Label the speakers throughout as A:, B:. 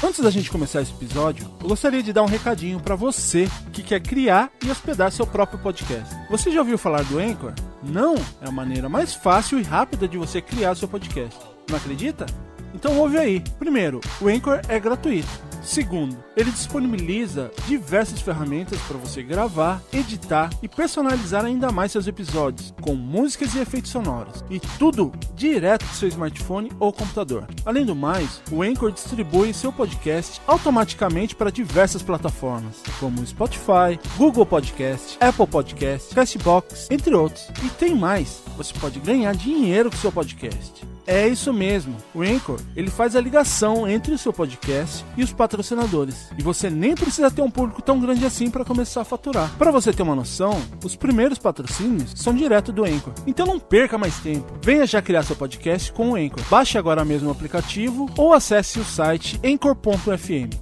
A: Antes da gente começar esse episódio, eu gostaria de dar um recadinho para você que quer criar e hospedar seu próprio podcast. Você já ouviu falar do Anchor? Não, é a maneira mais fácil e rápida de você criar seu podcast. Não acredita? Então ouve aí. Primeiro, o Anchor é gratuito. Segundo, ele disponibiliza diversas ferramentas para você gravar, editar e personalizar ainda mais seus episódios, com músicas e efeitos sonoros, e tudo direto do seu smartphone ou computador. Além do mais, o Anchor distribui seu podcast automaticamente para diversas plataformas, como Spotify, Google Podcast, Apple Podcast, Castbox, entre outros. E tem mais, você pode ganhar dinheiro com seu podcast. É isso mesmo, o Anchor, ele faz a ligação entre o seu podcast e os patrocinadores. E você nem precisa ter um público tão grande assim para começar a faturar. Para você ter uma noção, os primeiros patrocínios são direto do Anchor. Então não perca mais tempo. Venha já criar seu podcast com o Anchor. Baixe agora mesmo o aplicativo ou acesse o site anchor.fm.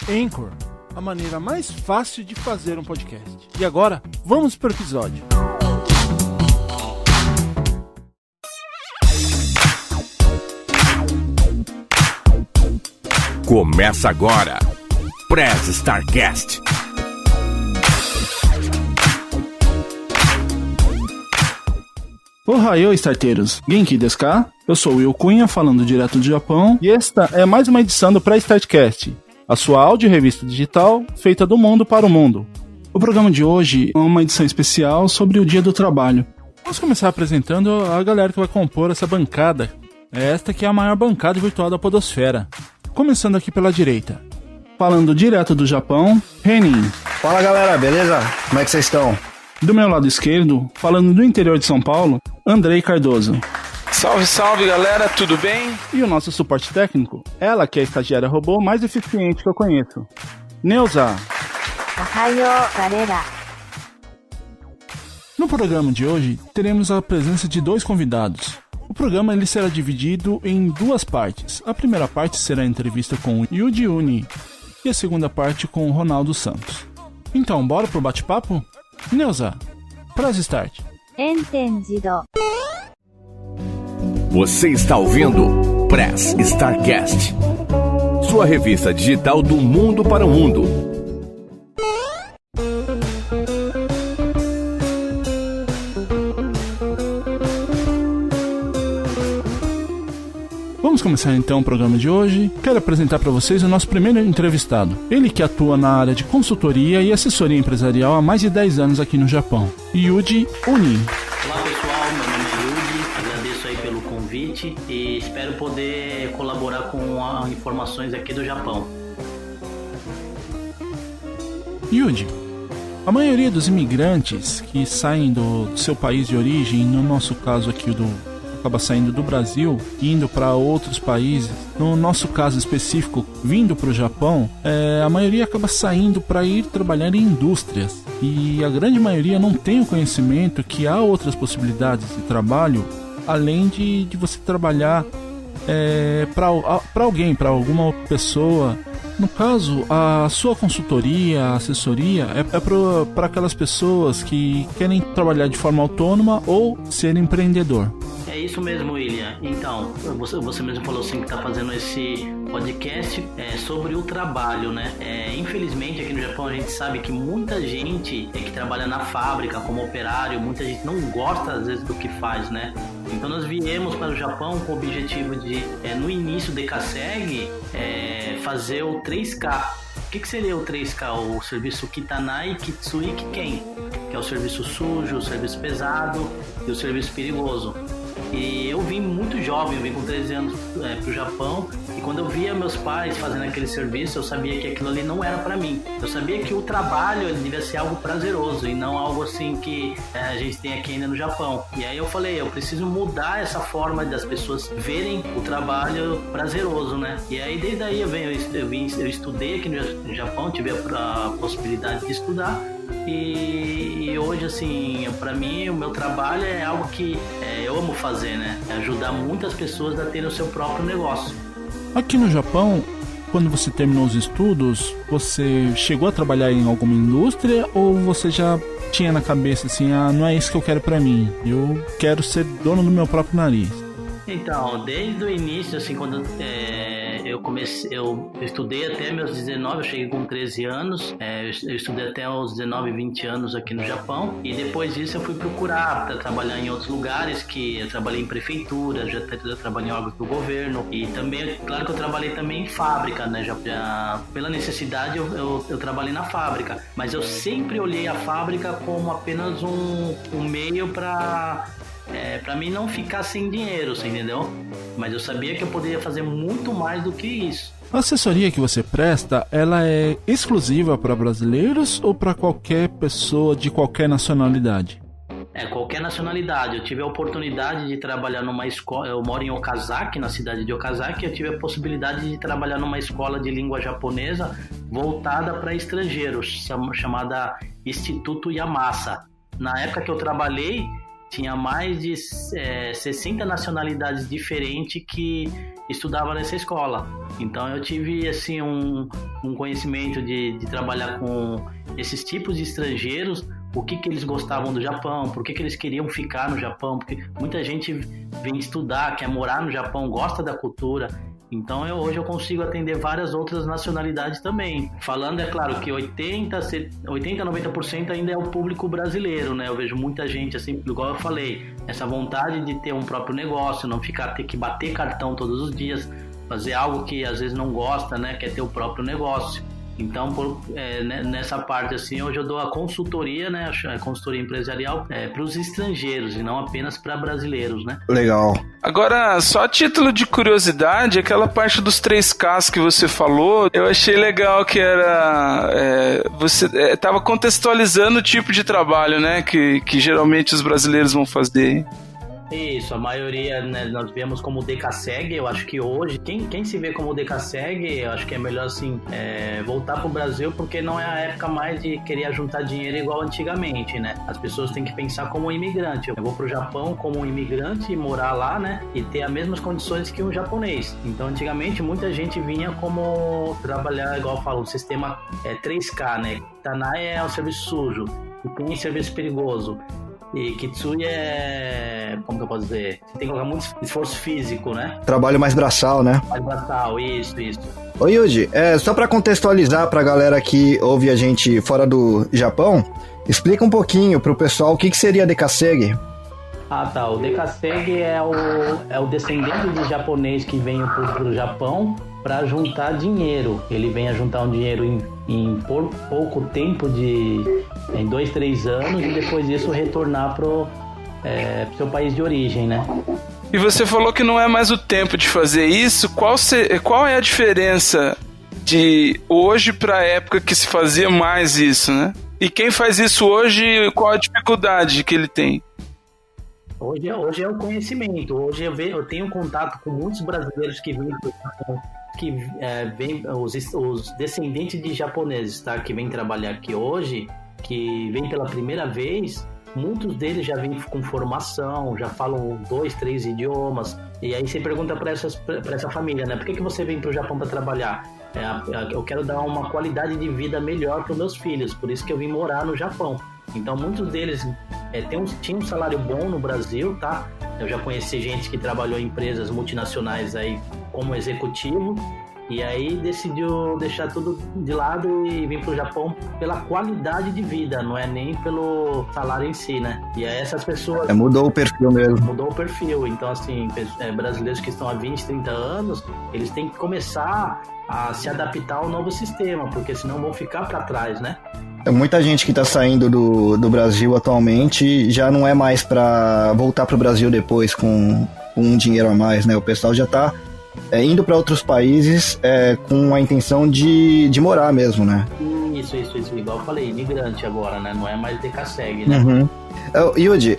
A: Anchor, a maneira mais fácil de fazer um podcast. E agora, vamos para o episódio.
B: Começa agora, Press Starcast.
A: Ohayou, starteiros! Genki desu ka? Eu sou o Will Cunha, falando direto do Japão, e esta é mais uma edição do Press Starcast, a sua áudio-revista digital feita do mundo para o mundo. O programa de hoje é uma edição especial sobre o Dia do Trabalho. Vamos começar apresentando a galera que vai compor essa bancada. Esta que é a maior bancada virtual da podosfera. Começando aqui pela direita, falando direto do Japão, Renin.
C: Fala galera, beleza? Como é que vocês estão?
A: Do meu lado esquerdo, falando do interior de São Paulo, Andrei Cardoso.
D: Salve, salve galera, tudo bem?
A: E o nosso suporte técnico, ela que é a estagiária robô mais eficiente que eu conheço, Neuza.
E: Ohayou, galera.
A: No programa de hoje, teremos a presença de dois convidados. O programa ele será dividido em duas partes. A primeira parte será a entrevista com o Yuji Uni e a segunda parte com o Ronaldo Santos. Então, bora pro bate-papo? Neuza, press start.
E: Entendido.
B: Você está ouvindo Press Starcast, sua revista digital do mundo para o mundo.
A: Vamos começar então o programa de hoje. Quero apresentar para vocês o nosso primeiro entrevistado. Ele que atua na área de consultoria e assessoria empresarial há mais de 10 anos aqui no Japão. Yuji Uni.
F: Olá pessoal, meu nome é Yuji, agradeço aí pelo convite e espero poder colaborar com as informações aqui do Japão.
A: Yuji, a maioria dos imigrantes que saem do seu país de origem, no nosso caso aqui acaba saindo do Brasil, indo para outros países. No nosso caso específico, vindo para o Japão, a maioria acaba saindo para ir trabalhar em indústrias. E a grande maioria não tem o conhecimento que há outras possibilidades de trabalho, além de você trabalhar para alguém, para alguma pessoa. No caso, a sua consultoria, a assessoria é para aquelas pessoas que querem trabalhar de forma autônoma ou ser empreendedor.
F: É isso mesmo, William. Então, você mesmo falou assim que está fazendo esse podcast sobre o trabalho, né? Infelizmente, aqui no Japão a gente sabe que muita gente que trabalha na fábrica como operário, muita gente não gosta às vezes do que faz, né? Então nós viemos para o Japão com o objetivo de, no início do Kaseg, fazer o 3K. O que seria o 3K? O serviço Kitanai, Kitsui, Kiken, que é o serviço sujo, o serviço pesado e o serviço perigoso. E eu vim muito jovem, eu vim com 13 anos para o Japão, e quando eu via meus pais fazendo aquele serviço, eu sabia que aquilo ali não era para mim. Eu sabia que o trabalho devia ser algo prazeroso e não algo assim que a gente tem aqui ainda no Japão. E aí eu falei, eu preciso mudar essa forma das pessoas verem o trabalho prazeroso, né? E aí desde aí eu estudei aqui no Japão, tive a possibilidade de estudar. E hoje, assim, pra mim, o meu trabalho é algo que eu amo fazer, né? É ajudar muitas pessoas a terem o seu próprio negócio.
A: Aqui no Japão, quando você terminou os estudos, você chegou a trabalhar em alguma indústria ou você já tinha na cabeça assim, não é isso que eu quero pra mim, eu quero ser dono do meu próprio nariz?
F: Então, desde o início, assim, quando eu estudei até meus 19, eu cheguei com 13 anos, eu estudei até os 19, 20 anos aqui no Japão, e depois disso eu fui procurar para trabalhar em outros lugares, que eu trabalhei em prefeitura, já trabalhei em órgãos do governo, e também, claro que eu trabalhei também em fábrica, né? Já pela necessidade eu trabalhei na fábrica, mas eu sempre olhei a fábrica como apenas um meio para mim não ficar sem dinheiro, você entendeu? Mas eu sabia que eu poderia fazer muito mais do que isso.
A: A assessoria que você presta, ela é exclusiva para brasileiros ou para qualquer pessoa de qualquer nacionalidade?
F: Qualquer nacionalidade. Eu tive a oportunidade de trabalhar numa escola, eu moro em Okazaki, na cidade de Okazaki, eu tive a possibilidade de trabalhar numa escola de língua japonesa voltada para estrangeiros, chamada Instituto Yamasa. Na época que eu trabalhei, tinha mais de 60 nacionalidades diferentes que estudavam nessa escola. Então eu tive assim, um conhecimento de trabalhar com esses tipos de estrangeiros, o que eles gostavam do Japão, por que eles queriam ficar no Japão, porque muita gente vem estudar, quer morar no Japão, gosta da cultura. Então hoje eu consigo atender várias outras nacionalidades também. Falando, é claro, que 80-90% ainda é o público brasileiro, né? Eu vejo muita gente, assim, igual eu falei, essa vontade de ter um próprio negócio, não ter que bater cartão todos os dias, fazer algo que às vezes não gosta, né? Quer ter o próprio negócio. Então, nessa parte, assim, hoje eu dou a consultoria, né? A consultoria empresarial para os estrangeiros e não apenas para brasileiros, né?
C: Legal.
D: Agora, só a título de curiosidade, aquela parte dos 3Ks que você falou, eu achei legal que era... você estava contextualizando o tipo de trabalho, né? Que geralmente os brasileiros vão fazer.
F: Isso, a maioria, né, nós vemos como DKSEG. Eu acho que hoje, quem se vê como DKSEG, eu acho que é melhor assim, voltar pro Brasil, porque não é a época mais de querer juntar dinheiro igual antigamente, né? As pessoas têm que pensar como um imigrante. Eu vou pro Japão como um imigrante e morar lá, né? E ter as mesmas condições que um japonês. Então, antigamente, muita gente vinha como trabalhar, igual eu falo, o sistema 3K, né? Tanai é o serviço sujo, tem serviço perigoso. E Kitsui como que eu posso dizer? Você tem que colocar muito esforço físico, né?
C: Trabalho mais braçal, né?
F: Mais braçal, isso.
C: Ô Yuji, só pra contextualizar pra galera que ouve a gente fora do Japão, explica um pouquinho pro pessoal o que seria DKSEG.
F: Ah, tá. O DKSEG é o descendente de japonês que vem pro Japão para juntar dinheiro. Ele vem a juntar um dinheiro em pouco tempo, em 2-3 anos, e depois disso retornar pro seu país de origem, né?
D: E você falou que não é mais o tempo de fazer isso. Qual é a diferença de hoje para a época que se fazia mais isso, né? E quem faz isso hoje, qual a dificuldade que ele tem?
F: Hoje é o conhecimento. Hoje eu tenho contato com muitos brasileiros que vêm os descendentes de japoneses, tá? Que vêm trabalhar aqui hoje, que vêm pela primeira vez. Muitos deles já vêm com formação, já falam 2-3 idiomas. E aí você pergunta para essa família, né? Por que você vem para o Japão para trabalhar? Eu quero dar uma qualidade de vida melhor para os meus filhos, por isso que eu vim morar no Japão. Então muitos deles tinham um salário bom no Brasil, tá? Eu já conheci gente que trabalhou em empresas multinacionais aí como executivo, e aí decidiu deixar tudo de lado e vir pro Japão pela qualidade de vida, não é nem pelo salário em si, né? E aí essas pessoas...
C: Mudou o perfil mesmo.
F: Mudou o perfil. Então, assim, brasileiros que estão há 20, 30 anos, eles têm que começar a se adaptar ao novo sistema, porque senão vão ficar para trás, né?
C: Muita gente que está saindo do Brasil atualmente já não é mais para voltar pro Brasil depois com um dinheiro a mais, né? O pessoal já está indo para outros países com a intenção de morar mesmo, né?
F: Isso, igual eu falei, imigrante agora, né? Não é mais DKSEG, né?
C: Uhum. Yuji,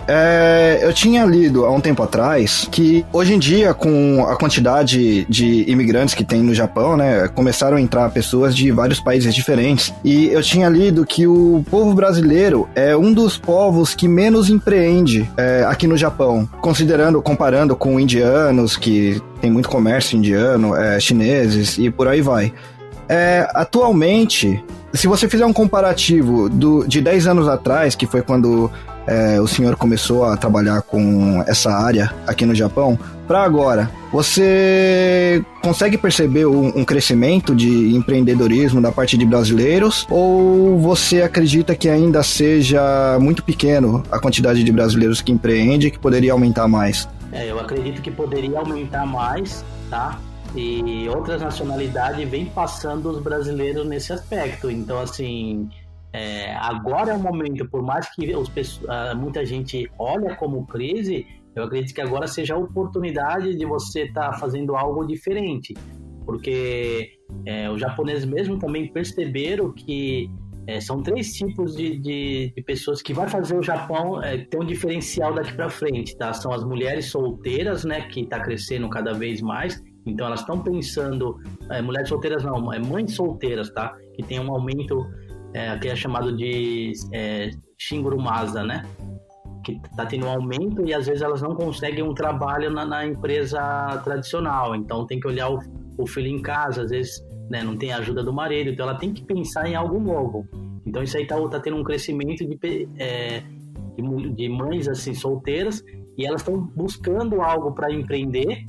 C: eu tinha lido há um tempo atrás que hoje em dia, com a quantidade de imigrantes que tem no Japão, né, começaram a entrar pessoas de vários países diferentes, e eu tinha lido que o povo brasileiro é um dos povos que menos empreende aqui no Japão, comparando com indianos, que tem muito comércio indiano, chineses e por aí vai. Atualmente, se você fizer um comparativo de 10 anos atrás, que foi quando o senhor começou a trabalhar com essa área aqui no Japão, para agora, você consegue perceber um crescimento de empreendedorismo da parte de brasileiros, ou você acredita que ainda seja muito pequeno a quantidade de brasileiros que empreende, que poderia aumentar mais?
F: Eu acredito que poderia aumentar mais, tá? E outras nacionalidades vêm passando os brasileiros nesse aspecto. Então, assim, agora é o momento, por mais que muita gente olha como crise, eu acredito que agora seja a oportunidade de você estar fazendo algo diferente. Porque os japoneses mesmo também perceberam que são 3 tipos de pessoas que vai fazer o Japão ter um diferencial daqui para frente, tá? São as mulheres solteiras, né, que está crescendo cada vez mais. Então elas estão pensando, mulheres solteiras não, mães solteiras, tá? Que tem um aumento, que é chamado de shingurumasa, né? Que tá tendo um aumento e às vezes elas não conseguem um trabalho na empresa tradicional. Então tem que olhar o filho em casa, às vezes, né, não tem a ajuda do marido, então ela tem que pensar em algo novo. Então isso aí tá tendo um crescimento de mães assim solteiras, e elas estão buscando algo para empreender.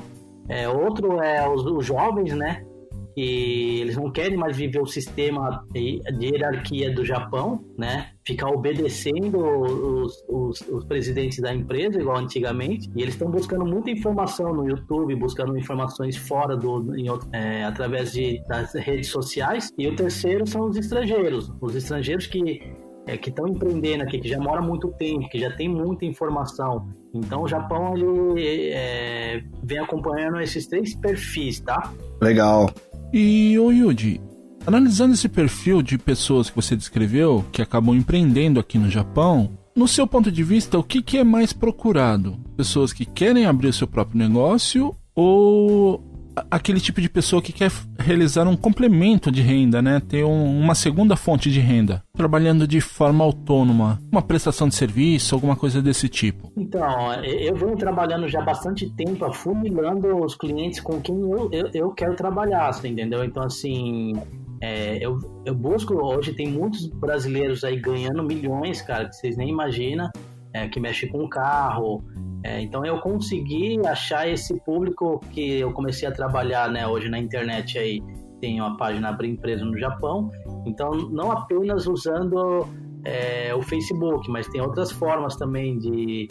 F: Outro é os jovens, né, que eles não querem mais viver o sistema de hierarquia do Japão, né, ficar obedecendo os presidentes da empresa, igual antigamente, e eles estão buscando muita informação no YouTube, buscando informações fora através das redes sociais. E o terceiro são os estrangeiros que estão empreendendo aqui, que já moram há muito tempo, que já tem muita informação. Então o Japão ele vem acompanhando esses 3 perfis, tá?
C: Legal.
A: E, Yuji, analisando esse perfil de pessoas que você descreveu, que acabam empreendendo aqui no Japão, no seu ponto de vista, o que é mais procurado? Pessoas que querem abrir o seu próprio negócio, ou aquele tipo de pessoa que quer realizar um complemento de renda, né? Ter uma segunda fonte de renda, trabalhando de forma autônoma, uma prestação de serviço, alguma coisa desse tipo?
F: Então, eu venho trabalhando já há bastante tempo, afunilando os clientes com quem eu quero trabalhar, você entendeu? Então, assim, eu busco, hoje tem muitos brasileiros aí ganhando milhões, cara, que vocês nem imaginam, que mexe com carro. Então eu consegui achar esse público que eu comecei a trabalhar, né, hoje na internet aí. Tenho a página Abrir Empresa no Japão, então não apenas usando o Facebook, mas tem outras formas também de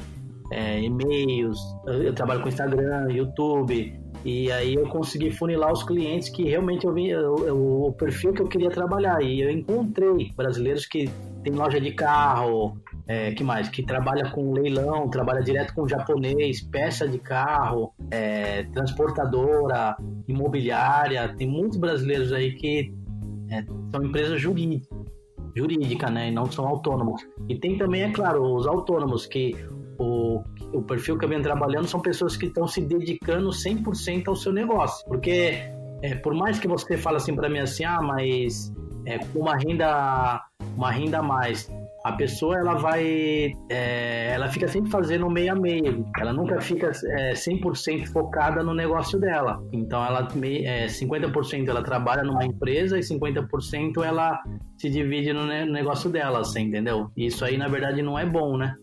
F: e-mails. Eu trabalho com Instagram, YouTube, e aí eu consegui funilar os clientes que realmente eu vi o perfil que eu queria trabalhar. E eu encontrei brasileiros que tem loja de carro, que mais? Que trabalha com leilão, trabalha direto com japonês, peça de carro, transportadora, imobiliária. Tem muitos brasileiros aí que são empresas jurídicas, né? E não são autônomos. E tem também, é claro, os autônomos, que o perfil que eu venho trabalhando são pessoas que estão se dedicando 100% ao seu negócio. Porque por mais que você fale assim para mim assim, mas uma renda a mais, a pessoa ela fica sempre fazendo meio a meio, ela nunca fica 100% focada no negócio dela. Então 50% ela trabalha numa empresa e 50% ela se divide no negócio dela, você entendeu? Isso aí na verdade não é bom, né?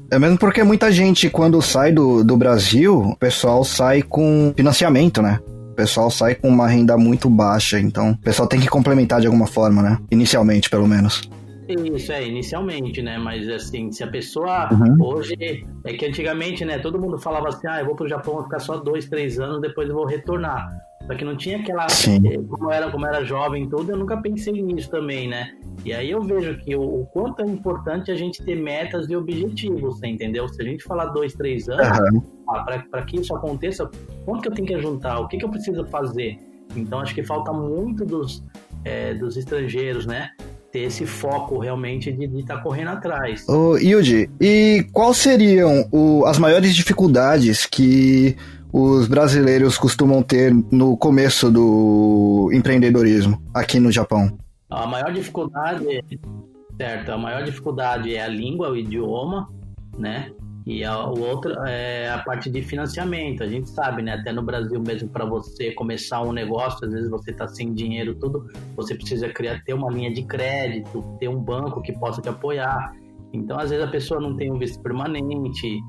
C: É mesmo porque muita gente, quando sai do Brasil, o pessoal sai com financiamento, né? O pessoal sai com uma renda muito baixa, então o pessoal tem que complementar de alguma forma, né? Inicialmente, pelo menos.
F: Isso, inicialmente, né? Mas assim, se a pessoa hoje... É que antigamente, né? Todo mundo falava assim, eu vou pro Japão, vou ficar só 2, 3 anos, depois eu vou retornar. Só que não tinha aquela...
C: Sim.
F: Como era jovem e tudo, eu nunca pensei nisso também, né? E aí eu vejo que o quanto é importante a gente ter metas e objetivos, você entendeu? Se a gente falar 2, 3 anos, para que isso aconteça, quanto que eu tenho que juntar? O que eu preciso fazer? Então acho que falta muito dos estrangeiros, né? Ter esse foco realmente de estar correndo atrás.
C: Yuji, e quais seriam as maiores dificuldades que os brasileiros costumam ter no começo do empreendedorismo aqui no Japão?
F: A maior dificuldade é a língua, o idioma, né? E o outro é a parte de financiamento. A gente sabe, né? Até no Brasil mesmo, para você começar um negócio, às vezes você está sem dinheiro, tudo, você precisa ter uma linha de crédito, ter um banco que possa te apoiar. Então, às vezes a pessoa não tem um visto permanente,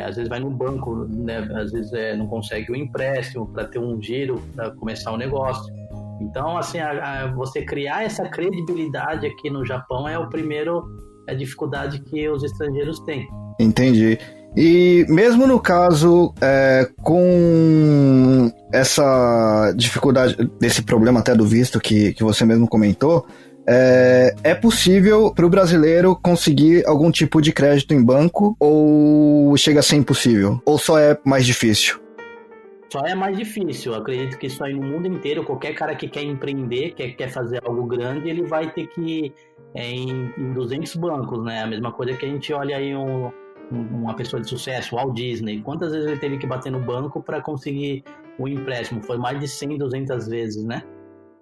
F: às vezes vai no banco, né? Às vezes não consegue o empréstimo para ter um giro, para começar o negócio. Então, assim, você criar essa credibilidade aqui no Japão é a dificuldade que os estrangeiros têm.
C: Entendi. E mesmo no caso, com essa dificuldade, desse problema até do visto que você mesmo comentou, é possível para o brasileiro conseguir algum tipo de crédito em banco ou chega a ser impossível? Ou só é mais difícil?
F: Só é mais difícil. Eu acredito que isso aí no mundo inteiro, qualquer cara que quer empreender, quer fazer algo grande, ele vai ter que ir em 200 bancos, né? A mesma coisa que a gente olha aí uma pessoa de sucesso, o Walt Disney. Quantas vezes ele teve que bater no banco para conseguir o empréstimo? Foi mais de 100, 200 vezes, né?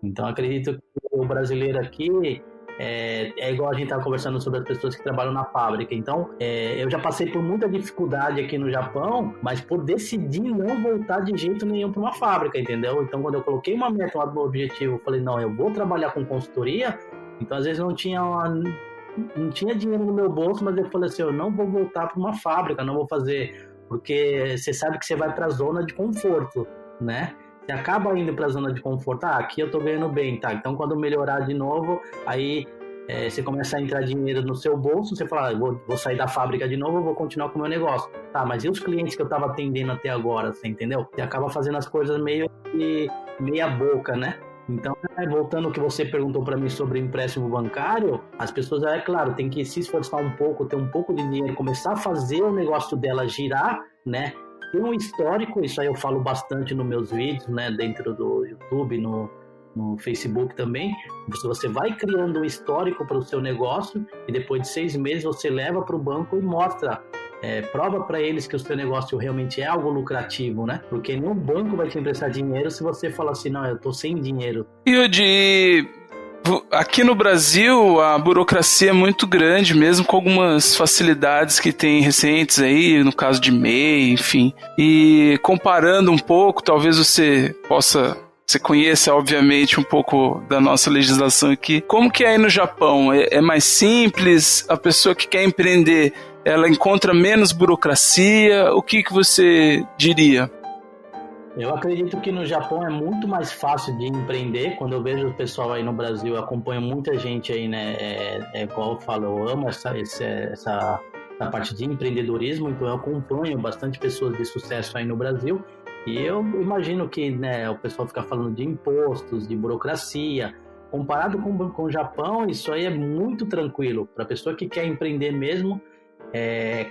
F: Então, acredito que o brasileiro aqui é igual a gente estava conversando sobre as pessoas que trabalham na fábrica. Então, eu já passei por muita dificuldade aqui no Japão, mas por decidir não voltar de jeito nenhum para uma fábrica, entendeu? Então, quando eu coloquei uma meta lá do objetivo, eu falei, não, eu vou trabalhar com consultoria. Então, às vezes não tinha dinheiro no meu bolso, mas eu falei assim, eu não vou voltar para uma fábrica, não vou fazer, porque você sabe que você vai para a zona de conforto, né? Você acaba indo para a zona de conforto, aqui eu tô ganhando bem, tá? Então quando melhorar de novo, aí você começa a entrar dinheiro no seu bolso, você fala, vou sair da fábrica de novo, eu vou continuar com o meu negócio. Tá, mas e os clientes que eu tava atendendo até agora, você entendeu? Você acaba fazendo as coisas meio que meia boca, né? Então, voltando ao que você perguntou para mim sobre empréstimo bancário, as pessoas, claro, tem que se esforçar um pouco, ter um pouco de dinheiro, começar a fazer o negócio dela girar, né? Ter um histórico, isso aí eu falo bastante nos meus vídeos, né? Dentro do YouTube, no Facebook também. Você vai criando um histórico para o seu negócio e depois de 6 meses você leva para o banco e mostra, prova para eles que o seu negócio realmente é algo lucrativo, né? Porque nenhum banco vai te emprestar dinheiro se você falar assim, não, eu tô sem dinheiro.
D: E aqui no Brasil a burocracia é muito grande, mesmo com algumas facilidades que tem recentes aí, no caso de MEI, enfim. E comparando um pouco, talvez você conheça, obviamente, um pouco da nossa legislação aqui. Como que é aí no Japão? É mais simples? A pessoa que quer empreender, ela encontra menos burocracia? O que você diria?
F: Eu acredito que no Japão é muito mais fácil de empreender. Quando eu vejo o pessoal aí no Brasil, eu acompanho muita gente aí, né? Igual eu falo, eu amo essa parte de empreendedorismo, então eu acompanho bastante pessoas de sucesso aí no Brasil. E eu imagino que, né, o pessoal fica falando de impostos, de burocracia. Comparado com o Japão, isso aí é muito tranquilo. Para a pessoa que quer empreender mesmo,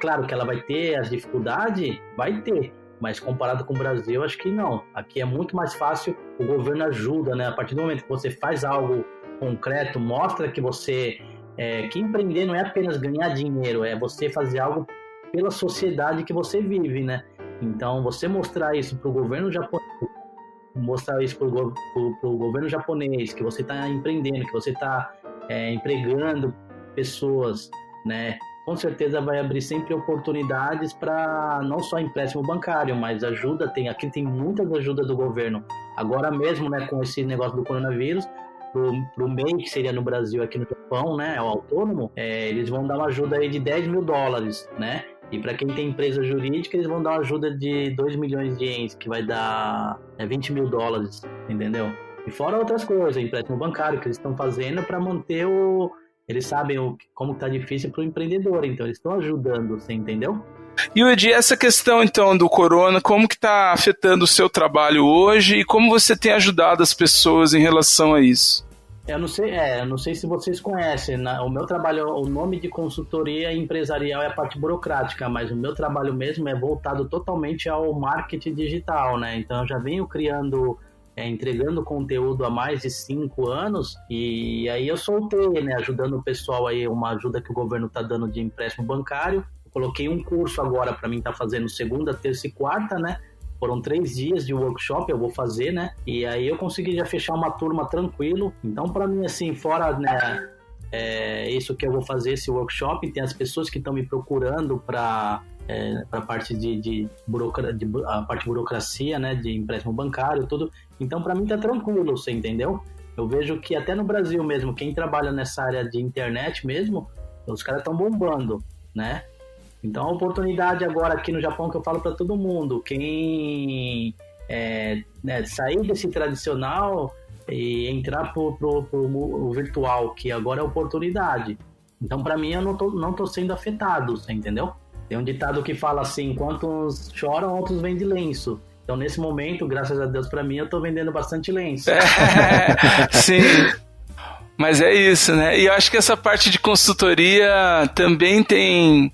F: claro que ela vai ter as dificuldades, vai ter. Mas comparado com o Brasil, acho que não. Aqui é muito mais fácil, o governo ajuda, né? A partir do momento que você faz algo concreto, mostra que que empreender não é apenas ganhar dinheiro, é você fazer algo pela sociedade que você vive, né? Então, você mostrar isso para o governo japonês, que você está empreendendo, que você está empregando pessoas, né? Com certeza vai abrir sempre oportunidades para não só empréstimo bancário, mas aqui tem muitas ajudas do governo. Agora mesmo, né, com esse negócio do coronavírus, pro MEI, que seria no Brasil, aqui no Japão, né, é o autônomo, eles vão dar uma ajuda aí de $10.000, né? E para quem tem empresa jurídica, eles vão dar uma ajuda de 2 milhões de ienes, que vai dar $20.000, entendeu? E fora outras coisas, empréstimo bancário que eles estão fazendo para manter Eles sabem como está difícil para o empreendedor, então eles estão ajudando, você entendeu?
D: E Udi, essa questão então do corona, como que está afetando o seu trabalho hoje e como você tem ajudado as pessoas em relação a isso?
F: Eu não sei se vocês conhecem, o meu trabalho, o nome de consultoria empresarial é a parte burocrática, mas o meu trabalho mesmo é voltado totalmente ao marketing digital, né? Então eu já venho entregando conteúdo há mais de 5 anos e aí eu soltei, né? Ajudando o pessoal aí, uma ajuda que o governo está dando de empréstimo bancário. Eu coloquei um curso agora para mim estar fazendo segunda, terça e quarta, né? Foram 3 dias de workshop, eu vou fazer, né? E aí eu consegui já fechar uma turma tranquilo. Então, para mim, assim, fora, né, isso que eu vou fazer, esse workshop, tem as pessoas que estão me procurando para a parte a parte de burocracia, né? De empréstimo bancário, tudo. Então, para mim, tá tranquilo, você entendeu? Eu vejo que até no Brasil mesmo, quem trabalha nessa área de internet mesmo, Os caras estão bombando, né? Então a oportunidade agora aqui no Japão que eu falo para todo mundo, quem sair desse tradicional e entrar pro virtual, que agora é oportunidade. Então para mim eu não tô sendo afetado, você entendeu? Tem um ditado que fala assim, enquanto uns choram, outros vendem lenço. Então nesse momento, graças a Deus para mim, eu tô vendendo bastante lenço.
D: Sim. Mas é isso, né? E eu acho que essa parte de consultoria também tem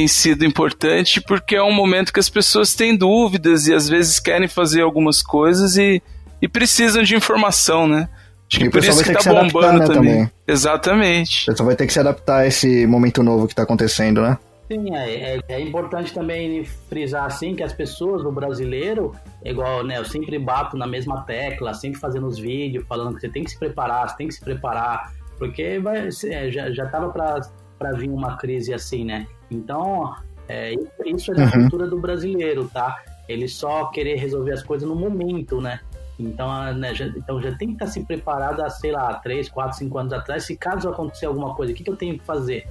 D: sido importante, porque é um momento que as pessoas têm dúvidas e às vezes querem fazer algumas coisas e precisam de informação, né? Acho que por isso que tá bombando, né, também. Exatamente.
C: O pessoal vai ter que se adaptar a esse momento novo que tá acontecendo, né?
F: Sim, é importante também frisar assim que as pessoas, o brasileiro, igual, né, eu sempre bato na mesma tecla, sempre fazendo os vídeos, falando que você tem que se preparar, porque já tava para vir uma crise assim, né? Então, isso é da cultura do brasileiro, tá? Ele só querer resolver as coisas no momento, né? Então, então já tem que estar se preparado há, sei lá, 3, 4, 5 anos atrás, se caso acontecer alguma coisa, o que eu tenho que fazer?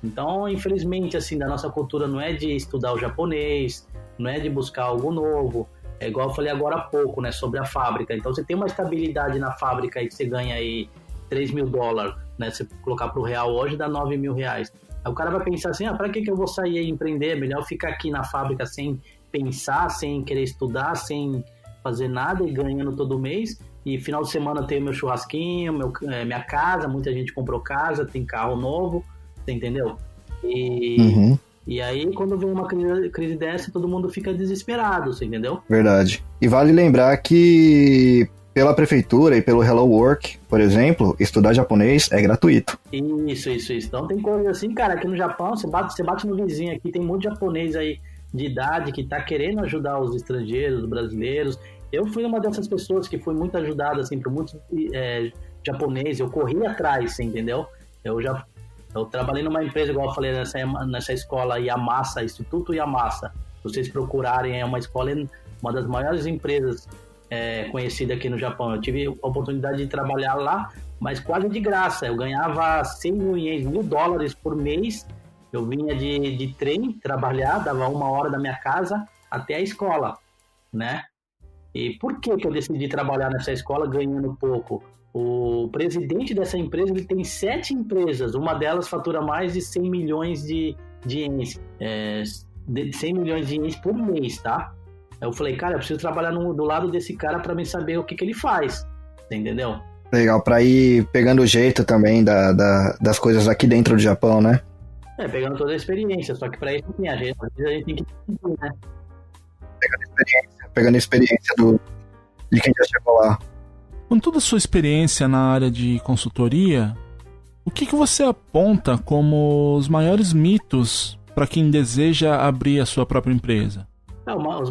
F: Então, infelizmente, assim, da nossa cultura não é de estudar o japonês, não é de buscar algo novo. É igual eu falei agora há pouco, né, sobre a fábrica. Então, você tem uma estabilidade na fábrica aí que você ganha aí $3.000, né? Se colocar pro real hoje, dá R$9.000. Aí o cara vai pensar assim, pra que eu vou sair e empreender? É melhor ficar aqui na fábrica sem pensar, sem querer estudar, sem fazer nada e ganhando todo mês. E final de semana tem meu churrasquinho, minha casa, muita gente comprou casa, tem carro novo. Você entendeu? E aí, quando vem uma crise dessa, todo mundo fica desesperado, você entendeu?
C: Verdade. E vale lembrar que pela prefeitura e pelo Hello Work, por exemplo, estudar japonês é gratuito.
F: Isso. Então tem coisa assim, cara, aqui no Japão, você bate no vizinho aqui, tem muito japonês aí de idade que tá querendo ajudar os estrangeiros, os brasileiros. Eu fui uma dessas pessoas que foi muito ajudada, assim, por muitos japoneses, eu corri atrás, você entendeu? Eu trabalhei numa empresa, igual eu falei, nessa escola Yamasa, Instituto Yamasa. Se vocês procurarem, é uma escola, uma das maiores empresas conhecidas aqui no Japão. Eu tive a oportunidade de trabalhar lá, mas quase de graça. Eu ganhava 100 mil ienes, $1.000 por mês. Eu vinha de trem trabalhar, dava 1 hora da minha casa até a escola, né? E por que eu decidi trabalhar nessa escola ganhando pouco? O presidente dessa empresa, ele tem 7 empresas, uma delas fatura mais de 100 milhões de ienes, 100 milhões de ienes por mês, tá? Eu falei, cara, eu preciso trabalhar do lado desse cara pra mim saber o que ele faz, você entendeu?
C: Legal, pra ir pegando o jeito também das coisas aqui dentro do Japão, né?
F: Pegando toda a experiência, só que pra isso a gente tem que entender, né?
C: Pegando a experiência de quem já chegou lá.
A: Com toda a sua experiência na área de consultoria, o que você aponta como os maiores mitos para quem deseja abrir a sua própria empresa?
F: Os maiores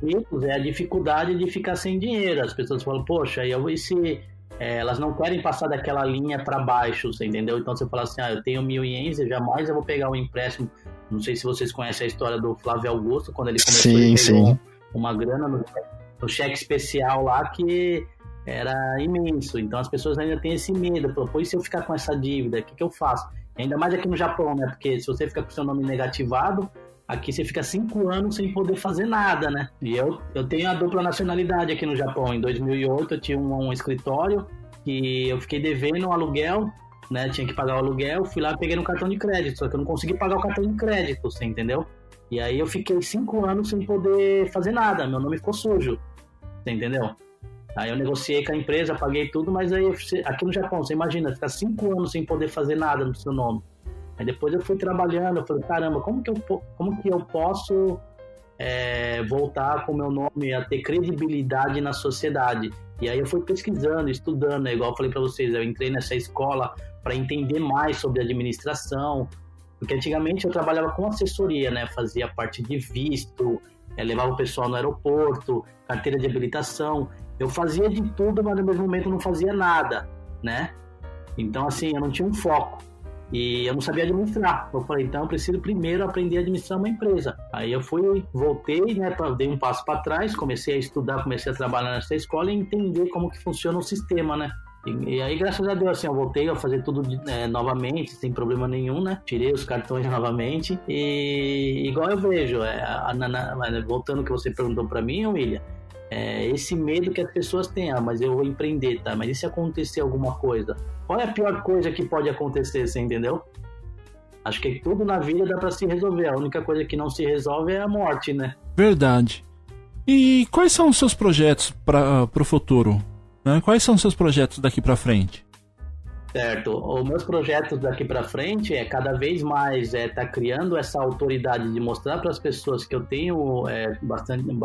F: mitos é a dificuldade de ficar sem dinheiro. As pessoas falam, poxa, elas não querem passar daquela linha para baixo, você entendeu? Então você fala assim, eu tenho 1.000 ienes, eu jamais vou pegar um empréstimo. Não sei se vocês conhecem a história do Flávio Augusto, quando ele começou, ele pegou uma grana no cheque especial lá que era imenso. Então as pessoas ainda têm esse medo. Falam, e se eu ficar com essa dívida, o que eu faço? Ainda mais aqui no Japão, né? Porque se você fica com seu nome negativado, aqui você fica 5 anos sem poder fazer nada, né? E eu tenho a dupla nacionalidade aqui no Japão. Em 2008 eu tinha um escritório que eu fiquei devendo um aluguel, né? Tinha que pagar o aluguel, fui lá e peguei no cartão de crédito, só que eu não consegui pagar o cartão de crédito, você entendeu? E aí eu fiquei 5 anos sem poder fazer nada, meu nome ficou sujo, você entendeu? Aí eu negociei com a empresa, paguei tudo, mas aí aqui no Japão, você imagina, ficar 5 anos sem poder fazer nada no seu nome. Aí depois eu fui trabalhando, eu falei, caramba, como que eu posso voltar com o meu nome a ter credibilidade na sociedade? E aí eu fui pesquisando, estudando, igual eu falei para vocês, eu entrei nessa escola para entender mais sobre administração, porque antigamente eu trabalhava com assessoria, né? Fazia parte de visto, levava o pessoal no aeroporto, carteira de habilitação, eu fazia de tudo, mas no mesmo momento não fazia nada, né? Então assim, eu não tinha um foco. E eu não sabia administrar. Eu falei, então eu preciso primeiro aprender a administrar uma empresa. Aí eu voltei, né, dei um passo para trás, comecei a estudar, comecei a trabalhar nessa escola e entender como que funciona o sistema, né? E aí, graças a Deus, assim, eu voltei a fazer tudo novamente, sem problema nenhum, né? Tirei os cartões novamente e igual eu vejo, voltando ao que você perguntou pra mim, William, esse medo que as pessoas têm, mas eu vou empreender, tá? Mas e se acontecer alguma coisa? Qual é a pior coisa que pode acontecer, você entendeu? Acho que tudo na vida dá pra se resolver, a única coisa que não se resolve é a morte, né?
A: Verdade. E quais são os seus projetos para o futuro? Né? Quais são os seus projetos daqui para frente?
F: Certo. Os meus projetos daqui para frente é cada vez mais tá criando essa autoridade de mostrar para as pessoas que eu tenho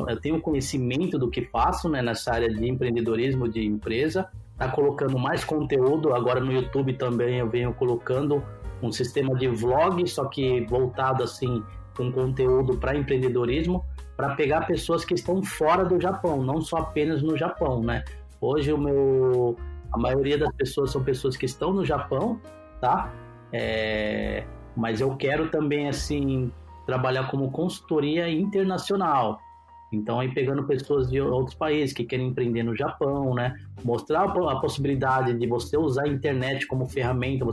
F: eu tenho conhecimento do que faço, né, nessa área de empreendedorismo de empresa. Tá colocando mais conteúdo agora no YouTube também. Eu venho colocando um sistema de vlog, só que voltado assim com conteúdo para empreendedorismo, para pegar pessoas que estão fora do Japão, não só apenas no Japão, né? Hoje a maioria das pessoas são pessoas que estão no Japão, tá? Mas eu quero também, assim, trabalhar como consultoria internacional. Então, aí pegando pessoas de outros países que querem empreender no Japão, né? Mostrar a possibilidade de você usar a internet como ferramenta.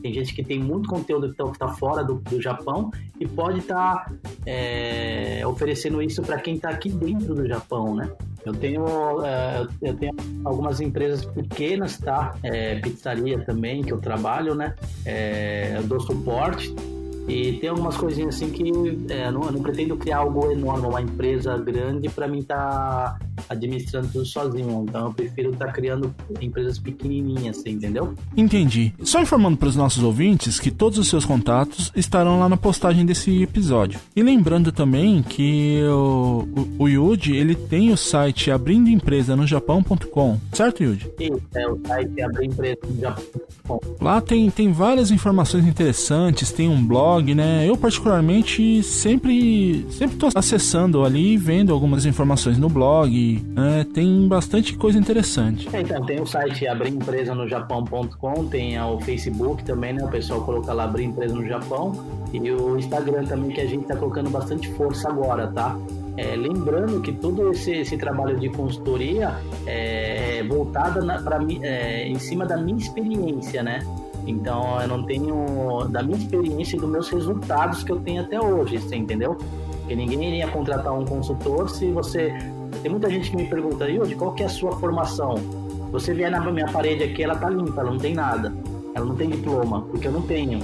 F: Tem gente que tem muito conteúdo que está fora do Japão e pode estar oferecendo isso para quem está aqui dentro do Japão, né? Eu tenho algumas empresas pequenas, tá? Pizzaria também, que eu trabalho, né? Eu dou suporte. E tem algumas coisinhas assim que eu não pretendo criar algo enorme, uma empresa grande para mim estar administrando tudo sozinho. Então eu prefiro estar criando empresas pequenininhas, assim, entendeu?
A: Entendi. Só informando para os nossos ouvintes que todos os seus contatos estarão lá na postagem desse episódio. E lembrando também que o Yuji, ele tem o site abrindoempresanojapão.com, certo, Yuji?
F: Isso, o site abrindoempresanojapão.com.
A: Lá tem várias informações interessantes, tem um blog, né? Eu particularmente sempre tô acessando ali e vendo algumas informações no blog, né? Tem bastante coisa interessante.
F: Então, tem o site abrindoempresanojapão.com, tem o Facebook também, né? O pessoal coloca lá Abrir Empresa no Japão, e o Instagram também, que a gente tá colocando bastante força agora, tá? Lembrando que todo esse trabalho de consultoria é voltado em cima da minha experiência, né? Então, eu não tenho da minha experiência e dos meus resultados que eu tenho até hoje, você entendeu? Porque ninguém iria contratar um consultor se você... Tem muita gente que me pergunta, Yuji, qual que é a sua formação? Você vier na minha parede aqui, ela tá limpa, ela não tem nada. Ela não tem diploma, porque eu não tenho.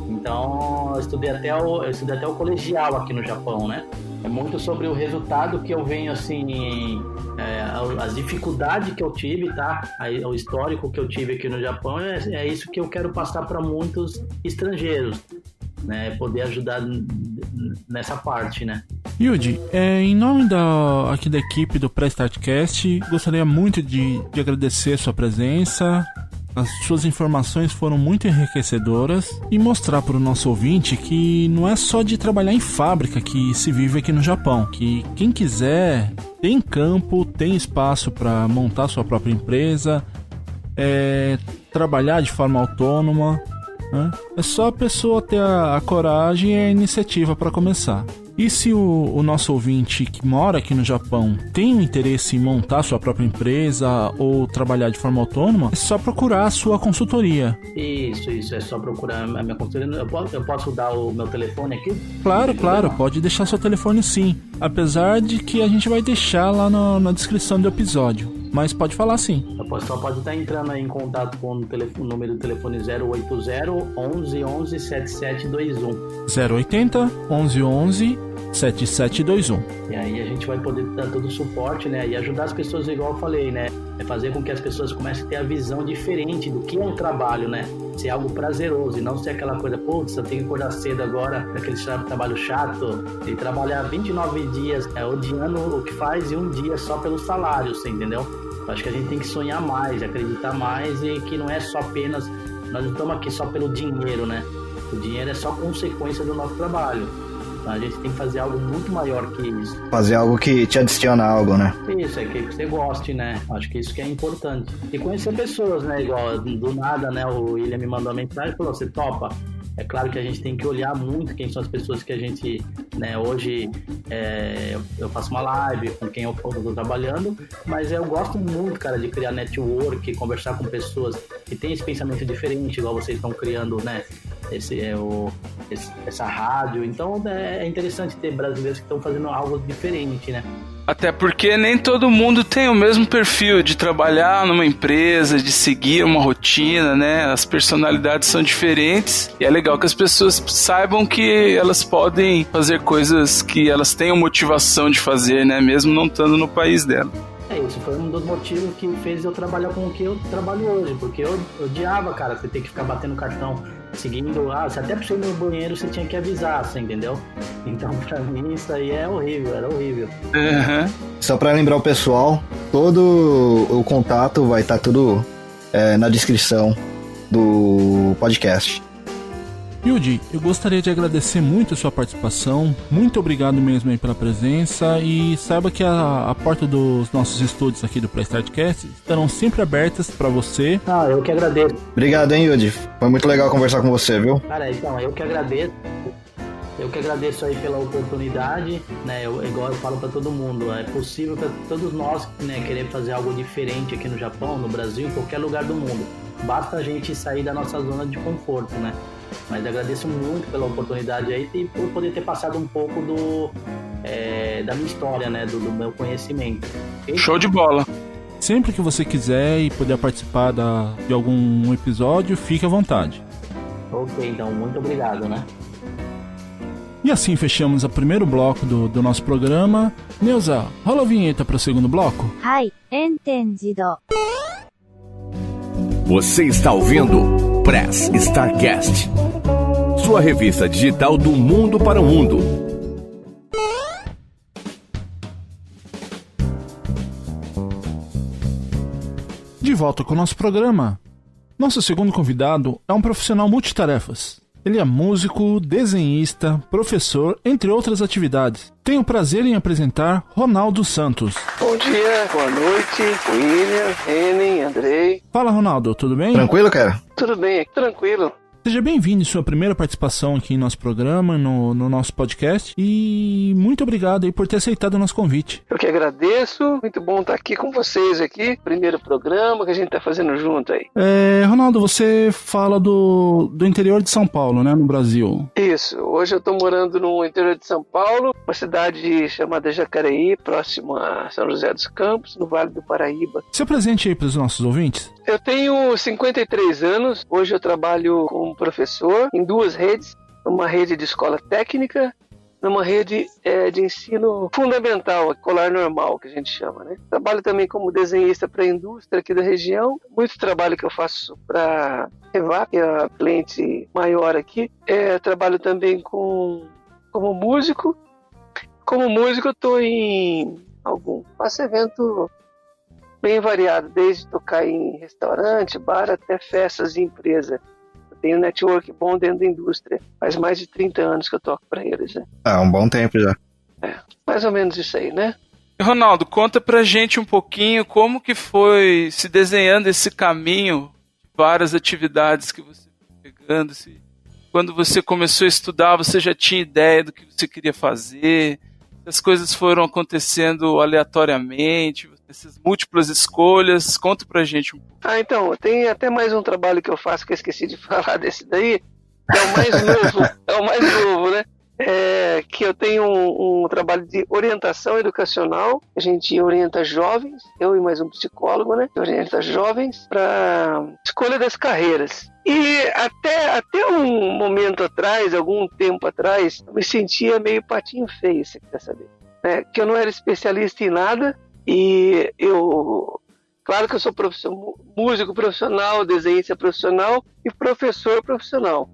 F: Então, eu estudei até o colegial aqui no Japão, né? É muito sobre o resultado que eu venho, assim... as dificuldades que eu tive, tá? O histórico que eu tive aqui no Japão é isso que eu quero passar para muitos estrangeiros, né? Poder ajudar nessa parte, né?
A: Yuji, em nome aqui da equipe do Pré-Startcast, gostaria muito de agradecer a sua presença. As suas informações foram muito enriquecedoras e mostrar para o nosso ouvinte que não é só de trabalhar em fábrica que se vive aqui no Japão, que quem quiser tem campo, tem espaço para montar sua própria empresa, trabalhar de forma autônoma, né? É só a pessoa ter a coragem e a iniciativa para começar. E se o nosso ouvinte que mora aqui no Japão tem um interesse em montar sua própria empresa ou trabalhar de forma autônoma, é só procurar a sua consultoria.
F: Isso, é só procurar a minha consultoria. Eu posso dar o meu telefone aqui?
A: Claro, pode deixar seu telefone sim. Apesar de que a gente vai deixar lá na descrição do episódio. Mas pode falar sim.
F: Só pode estar entrando aí em contato com o número do telefone 080 11 11 7721.
A: 080 11 11 7721.
F: E aí a gente vai poder dar todo o suporte, né? E ajudar as pessoas, igual eu falei, né? Fazer com que as pessoas comecem a ter a visão diferente do que é um trabalho, né? Ser algo prazeroso e não ser aquela coisa, putz, eu tenho que acordar cedo agora, aquele trabalho chato, e trabalhar 29 dias odiando o que faz e um dia só pelo salário, você entendeu? Eu acho que a gente tem que sonhar mais, acreditar mais e que não é só apenas... Nós não estamos aqui só pelo dinheiro, né? O dinheiro é só consequência do nosso trabalho. Então a gente tem que fazer algo muito maior que isso.
C: Fazer algo que te adiciona algo, né?
F: Isso, que você goste, né? Acho que isso que é importante. E conhecer pessoas, né? Igual, do nada, né? O William me mandou uma mensagem e falou, você topa? É claro que a gente tem que olhar muito quem são as pessoas que a gente, né, hoje eu faço uma live com quem eu estou trabalhando, mas eu gosto muito, cara, de criar network, conversar com pessoas que têm esse pensamento diferente, igual vocês estão criando, né, essa rádio. Então é interessante ter brasileiros que estão fazendo algo diferente, né?
D: Até porque nem todo mundo tem o mesmo perfil de trabalhar numa empresa, de seguir uma rotina, né? As personalidades são diferentes e é legal que as pessoas saibam que elas podem fazer coisas que elas tenham motivação de fazer, né? Mesmo não estando no país dela.
F: Isso foi um dos motivos que fez eu trabalhar com o que eu trabalho hoje, porque eu odiava, cara, você ter que ficar batendo cartão, seguindo, você até pra você ir no banheiro você tinha que avisar, você entendeu? Então pra mim isso aí era horrível.
D: Uhum.
C: Só pra lembrar o pessoal, todo o contato vai estar tudo na descrição do podcast.
A: Yuji, eu gostaria de agradecer muito a sua participação, muito obrigado mesmo aí pela presença e saiba que a porta dos nossos estúdios aqui do PlayStartCast estarão sempre abertas para você.
F: Eu que agradeço.
C: Obrigado, hein, Yuji? Foi muito legal conversar com você, viu?
F: Cara, então, eu que agradeço aí pela oportunidade, né? Igual eu falo para todo mundo, é possível para todos nós, né, querer fazer algo diferente aqui no Japão, no Brasil, em qualquer lugar do mundo. Basta a gente sair da nossa zona de conforto, né? Mas agradeço muito pela oportunidade aí e por poder ter passado um pouco da minha história, né? Do meu conhecimento. Okay?
D: Show de bola!
A: Sempre que você quiser e puder participar de algum episódio, fique à vontade.
F: Ok, então, muito obrigado, né?
A: E assim fechamos o primeiro bloco do nosso programa. Neuza, rola a vinheta para o segundo bloco?
E: Hai, entendido.
B: Você está ouvindo Press Starcast, sua revista digital do mundo para o mundo.
A: De volta com o nosso programa. Nosso segundo convidado é um profissional multitarefas. Ele é músico, desenhista, professor, entre outras atividades. Tenho o prazer em apresentar Ronaldo Santos.
G: Bom dia, boa noite, William, Henning, Andrei.
A: Fala, Ronaldo, tudo bem?
C: Tranquilo, cara?
G: Tudo bem, tranquilo.
A: Seja bem-vindo em sua primeira participação aqui em nosso programa, no nosso podcast. E muito obrigado aí por ter aceitado o nosso convite.
G: Eu que agradeço, muito bom estar aqui com vocês aqui. Primeiro programa que a gente está fazendo junto aí.
A: Ronaldo, você fala do interior de São Paulo, né, no Brasil.
G: Isso, hoje eu estou morando no interior de São Paulo, uma cidade chamada Jacareí, próximo a São José dos Campos, no Vale do Paraíba.
A: Se apresente aí para os nossos ouvintes.
G: Eu tenho 53 anos, hoje eu trabalho como professor em duas redes, uma rede de escola técnica, numa rede de ensino fundamental, escolar normal, que a gente chama, né? Trabalho também como desenhista para a indústria aqui da região, muito trabalho que eu faço para Revap, que é a cliente maior aqui. Trabalho também como músico. Como músico eu estou faço evento bem variado, desde tocar em restaurante, bar, até festas de empresa. Eu tenho um network bom dentro da indústria. Faz mais de 30 anos que eu toco para eles, né?
C: Um bom tempo já.
G: Mais ou menos isso aí, né?
D: Ronaldo, conta pra gente um pouquinho como que foi se desenhando esse caminho de várias atividades que você foi pegando. Quando você começou a estudar, você já tinha ideia do que você queria fazer? As coisas foram acontecendo aleatoriamente, essas múltiplas escolhas, conta pra gente um pouco.
G: Então, tem até mais um trabalho que eu faço que eu esqueci de falar desse daí, que é o mais novo, né? Que eu tenho um trabalho de orientação educacional, a gente orienta jovens, eu e mais um psicólogo, né? Orienta jovens para escolha das carreiras. E até um momento atrás, algum tempo atrás, eu me sentia meio patinho feio, você quer saber? Que eu não era especialista em nada e claro que eu sou músico profissional, desenhista profissional e professor profissional.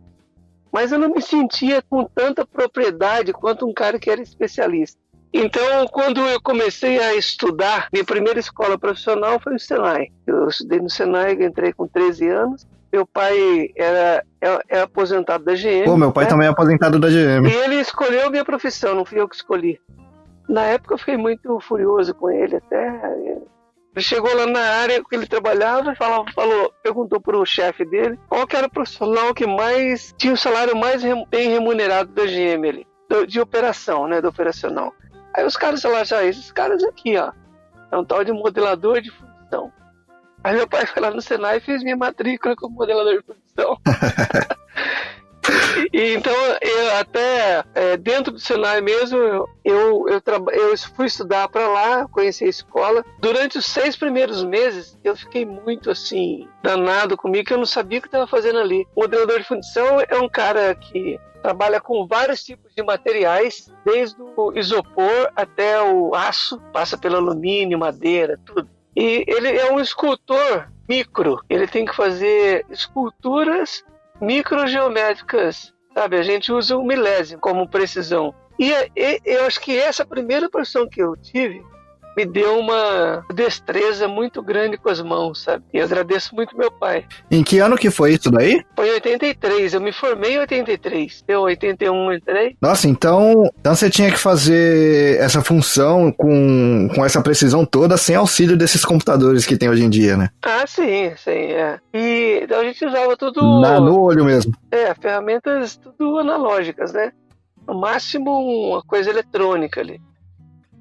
G: Mas eu não me sentia com tanta propriedade quanto um cara que era especialista. Então, quando eu comecei a estudar, minha primeira escola profissional foi o Senai. Eu estudei no Senai, entrei com 13 anos. Meu pai é aposentado da GM.
C: Pô, meu pai também é aposentado da GM.
G: E ele escolheu minha profissão, não fui eu que escolhi. Na época eu fiquei muito furioso com ele, até Ele chegou lá na área que ele trabalhava, perguntou pro chefe dele qual que era o profissional que mais tinha o salário mais bem remunerado da GM ali, de operação, né, do operacional. Aí os caras falaram assim, esses caras aqui, ó, é um tal de modelador de função. Aí meu pai foi lá no Senai e fez minha matrícula como modelador de função. E então, eu até dentro do Senai mesmo, eu fui estudar para lá, conheci a escola. Durante os 6 primeiros meses, eu fiquei muito assim, danado comigo, que eu não sabia o que estava fazendo ali. O modelador de fundição é um cara que trabalha com vários tipos de materiais, desde o isopor até o aço, passa pelo alumínio, madeira, tudo. E ele é um escultor micro, ele tem que fazer esculturas microgeométricas, sabe? A gente usa o milésimo como precisão. E eu acho que essa primeira profissão que eu tive me deu uma destreza muito grande com as mãos, sabe? E eu agradeço muito meu pai.
C: Em que ano que foi isso daí?
G: Foi em 83, eu me formei em 83. Eu, 81, entrei.
C: Nossa, então você tinha que fazer essa função com essa precisão toda sem auxílio desses computadores que tem hoje em dia, né?
G: Ah, sim, é. E então a gente usava tudo...
C: No olho mesmo.
G: Ferramentas tudo analógicas, né? No máximo uma coisa eletrônica ali.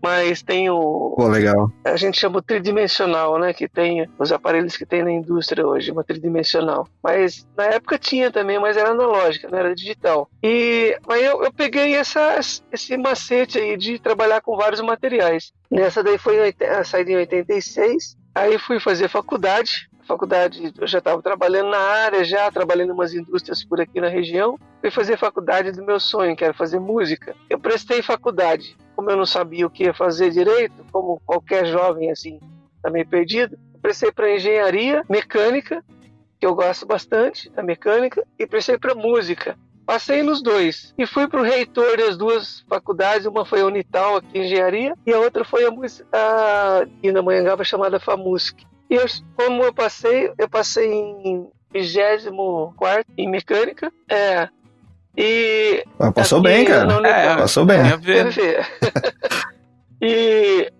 G: Mas tem
C: Pô, legal.
G: a gente chama o tridimensional, né? Que tem os aparelhos que tem na indústria hoje, uma tridimensional. Mas na época tinha também, mas era analógica, não era digital. Mas eu peguei esse macete aí de trabalhar com vários materiais. Nessa daí saí em 86, aí fui fazer faculdade. Eu já estava trabalhando na área, trabalhando em umas indústrias por aqui na região. Fui fazer faculdade do meu sonho, que era fazer música. Eu prestei faculdade. Como eu não sabia o que ia fazer direito, como qualquer jovem assim, tá meio perdido, eu prestei para engenharia mecânica, que eu gosto bastante da mecânica, e prestei para música. Passei nos dois e fui para o reitor das duas faculdades. Uma foi a Unital, aqui em engenharia, e a outra foi a Pindamonhangaba, chamada FAMUSC. E como eu passei em 24º em mecânica. E
C: passou bem, cara. Passou bem.
G: E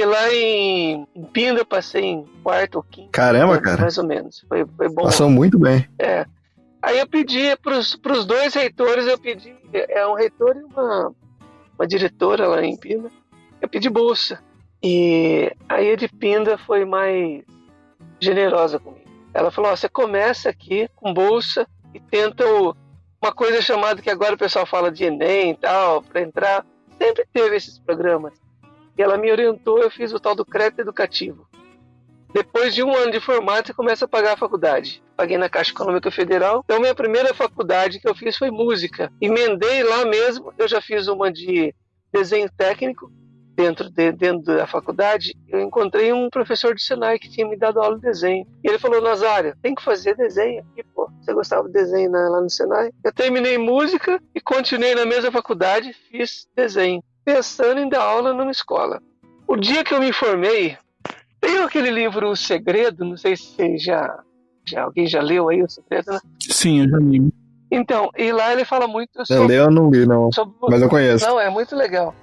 G: lá em Pinda eu passei em 4º ou 5º.
C: Caramba, cara.
G: Mais ou menos. Foi bom.
C: Passou muito bem.
G: Aí eu pedi pros dois reitores, um reitor e uma diretora lá em Pinda, eu pedi bolsa. E aí a de Pinda foi mais generosa comigo. Ela falou, você começa aqui com bolsa e tenta uma coisa chamada, que agora o pessoal fala de Enem e tal, para entrar. Sempre teve esses programas. E ela me orientou, eu fiz o tal do crédito educativo. Depois de 1 ano de formato, você começa a pagar a faculdade. Paguei na Caixa Econômica Federal. Então, minha primeira faculdade que eu fiz foi música. Emendei lá mesmo, eu já fiz uma de desenho técnico. Dentro da faculdade, eu encontrei um professor do Senai que tinha me dado aula de desenho. E ele falou, Nazário, tem que fazer desenho aqui, pô. Você gostava de desenho lá no Senai? Eu terminei música e continuei na mesma faculdade, fiz desenho, pensando em dar aula numa escola. O dia que eu me formei, tem aquele livro O Segredo, não sei se alguém já leu aí O Segredo, né?
A: Sim, eu já li.
G: Então, e lá ele fala muito
C: sobre... Eu não li, não, mas eu conheço.
G: Não, é muito legal.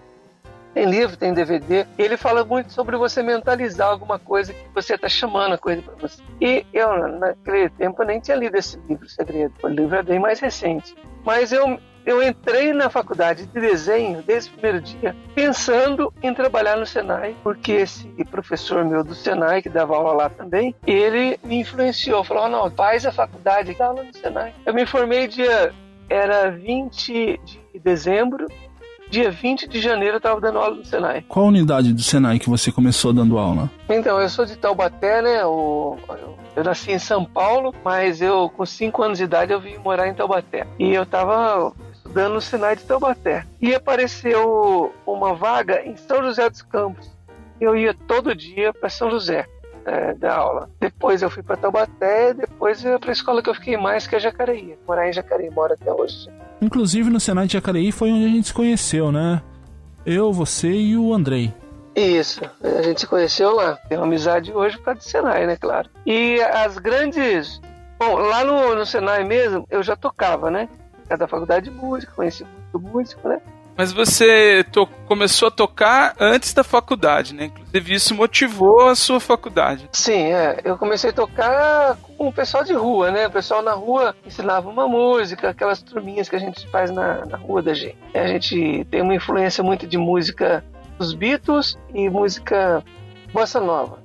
G: Tem livro, tem DVD, e ele fala muito sobre você mentalizar alguma coisa que você está chamando a coisa para você. E eu, naquele tempo, eu nem tinha lido esse livro, O Segredo. O livro é bem mais recente. Mas eu entrei na faculdade de desenho, desde o primeiro dia, pensando em trabalhar no Senai, porque esse professor meu do Senai, que dava aula lá também, ele me influenciou, falou, não, faz a faculdade, dá aula no Senai. Eu me formei era 20 de dezembro, dia 20 de janeiro eu estava dando aula no Senai.
A: Qual unidade do Senai que você começou dando aula?
G: Então, eu sou de Taubaté, né? Eu nasci em São Paulo, mas com 5 anos de idade eu vim morar em Taubaté. E eu estava estudando no Senai de Taubaté. E apareceu uma vaga em São José dos Campos. Eu ia todo dia para São José dar aula. Depois eu fui para Taubaté, depois eu ia para a escola que eu fiquei mais, que é Jacareí. Morar em Jacareí, moro até hoje.
A: Inclusive no Senai de Jacareí foi onde a gente se conheceu, né? Eu, você e o Andrei.
G: Isso, a gente se conheceu lá. Tem uma amizade hoje por causa do Senai, né, claro. E as grandes... Bom, lá no Senai mesmo, eu já tocava, né? Era da faculdade de música, conheci muito músico, né?
D: Mas você começou a tocar antes da faculdade, né? Inclusive isso motivou a sua faculdade.
G: Sim, eu comecei a tocar com o pessoal de rua, né? O pessoal na rua ensinava uma música, aquelas turminhas que a gente faz na rua da gente. A gente tem uma influência muito de música dos Beatles e música bossa nova.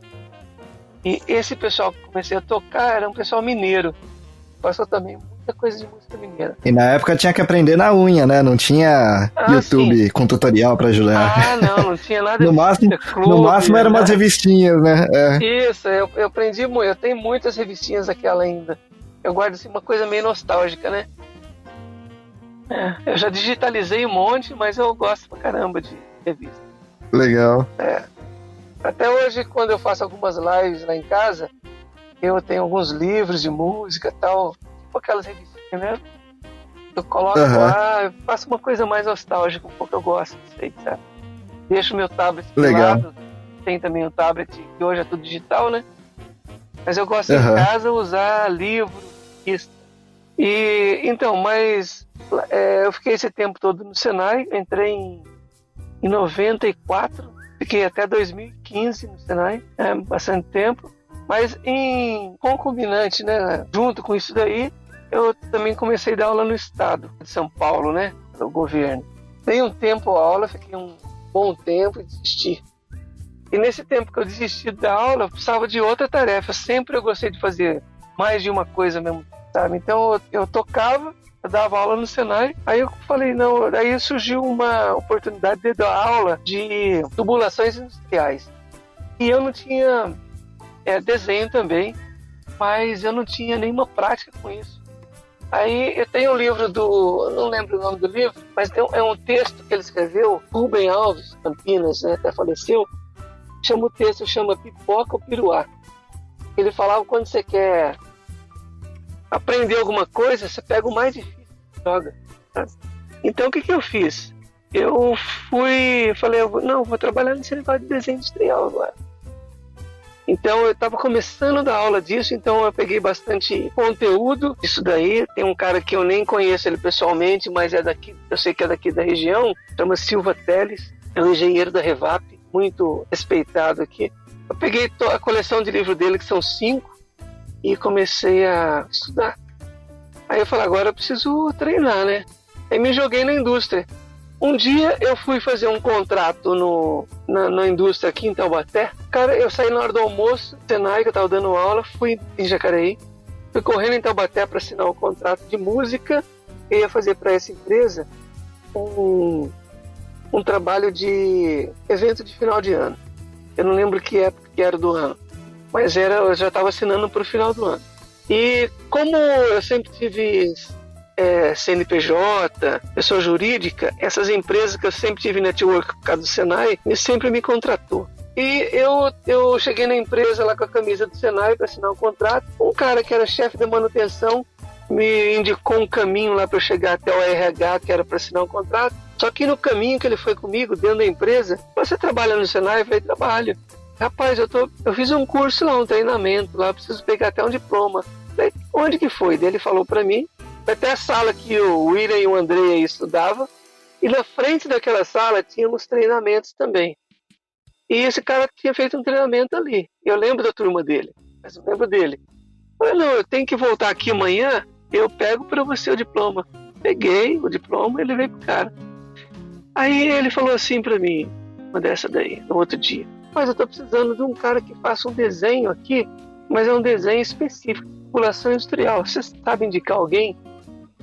G: E esse pessoal que comecei a tocar era um pessoal mineiro. Passou também muita coisa de música mineira.
C: E na época tinha que aprender na unha, né? Não tinha YouTube com tutorial pra ajudar.
G: Não tinha nada
C: no máximo eram umas revistinhas, né?
G: Isso, eu aprendi muito. Eu tenho muitas revistinhas daquela ainda. Eu guardo assim uma coisa meio nostálgica, né? Eu já digitalizei um monte, mas eu gosto pra caramba de revista.
C: Legal.
G: Até hoje, quando eu faço algumas lives lá em casa, eu tenho alguns livros de música e tal, tipo aquelas revistinhas mesmo. Eu coloco lá, eu faço uma coisa mais nostálgica, um pouco eu gosto disso aí, sabe? Deixo meu tablet do lado, tem também um tablet, que hoje é tudo digital, né? Mas eu gosto em casa usar livro, revista. E, então, mas eu fiquei esse tempo todo no Senai, entrei em 94, fiquei até 2015 no Senai, bastante tempo. Mas em concubinante, né, junto com isso daí, eu também comecei a dar aula no estado de São Paulo, né, no governo. Dei um tempo a aula, fiquei um bom tempo e desisti. E nesse tempo que eu desisti da aula, eu precisava de outra tarefa. Sempre eu gostei de fazer mais de uma coisa mesmo, sabe? Então eu tocava, eu dava aula no Senai, aí eu falei, não, aí surgiu uma oportunidade de dar aula de tubulações industriais. E eu não tinha... desenho também, mas eu não tinha nenhuma prática com isso. Aí eu tenho um livro não lembro o nome do livro, mas é um texto que ele escreveu, Rubem Alves, Campinas, né, até faleceu. O texto chama Pipoca ou Piruá. Ele falava, quando você quer aprender alguma coisa, você pega o mais difícil e joga. Então o que eu fiz? Eu falei, vou trabalhar nesse negócio de desenho industrial agora. Então eu estava começando a dar aula disso, então eu peguei bastante conteúdo disso daí. Tem um cara que eu nem conheço ele pessoalmente, mas é daqui, eu sei que é daqui da região, chama Silva Teles, é um engenheiro da Revap, muito respeitado aqui. Eu peguei a coleção de livros dele, que são 5, e comecei a estudar. Aí eu falei, agora eu preciso treinar, né? Aí me joguei na indústria. Um dia eu fui fazer um contrato na indústria aqui em Taubaté. Cara, eu saí na hora do almoço, Senai, que eu tava dando aula, fui em Jacareí, fui correndo em Taubaté para assinar um contrato de música. Eu ia fazer para essa empresa um trabalho de evento de final de ano. Eu não lembro que época que era do ano, mas eu já estava assinando para o final do ano. E como eu sempre tive CNPJ, pessoa jurídica, essas empresas que eu sempre tive network por causa do Senai, sempre me contratou. E eu cheguei na empresa lá com a camisa do Senai para assinar um contrato. Um cara que era chefe de manutenção me indicou um caminho lá para eu chegar até o RH, que era para assinar um contrato. Só que no caminho que ele foi comigo, dentro da empresa, você trabalha no Senai? Eu falei, trabalho. Rapaz, eu fiz um curso lá, um treinamento lá, preciso pegar até um diploma. Eu falei, onde que foi? Daí ele falou para mim, até a sala que o William e o André estudavam, e na frente daquela sala tínhamos treinamentos também. E esse cara tinha feito um treinamento ali. Eu lembro da turma dele, mas eu lembro dele. Eu falei, não, eu tenho que voltar aqui amanhã, eu pego para você o diploma. Peguei o diploma e levei pro cara. Aí ele falou assim para mim, uma dessa daí, no outro dia, mas eu tô precisando de um cara que faça um desenho aqui, mas é um desenho específico, população industrial. Você sabe indicar alguém?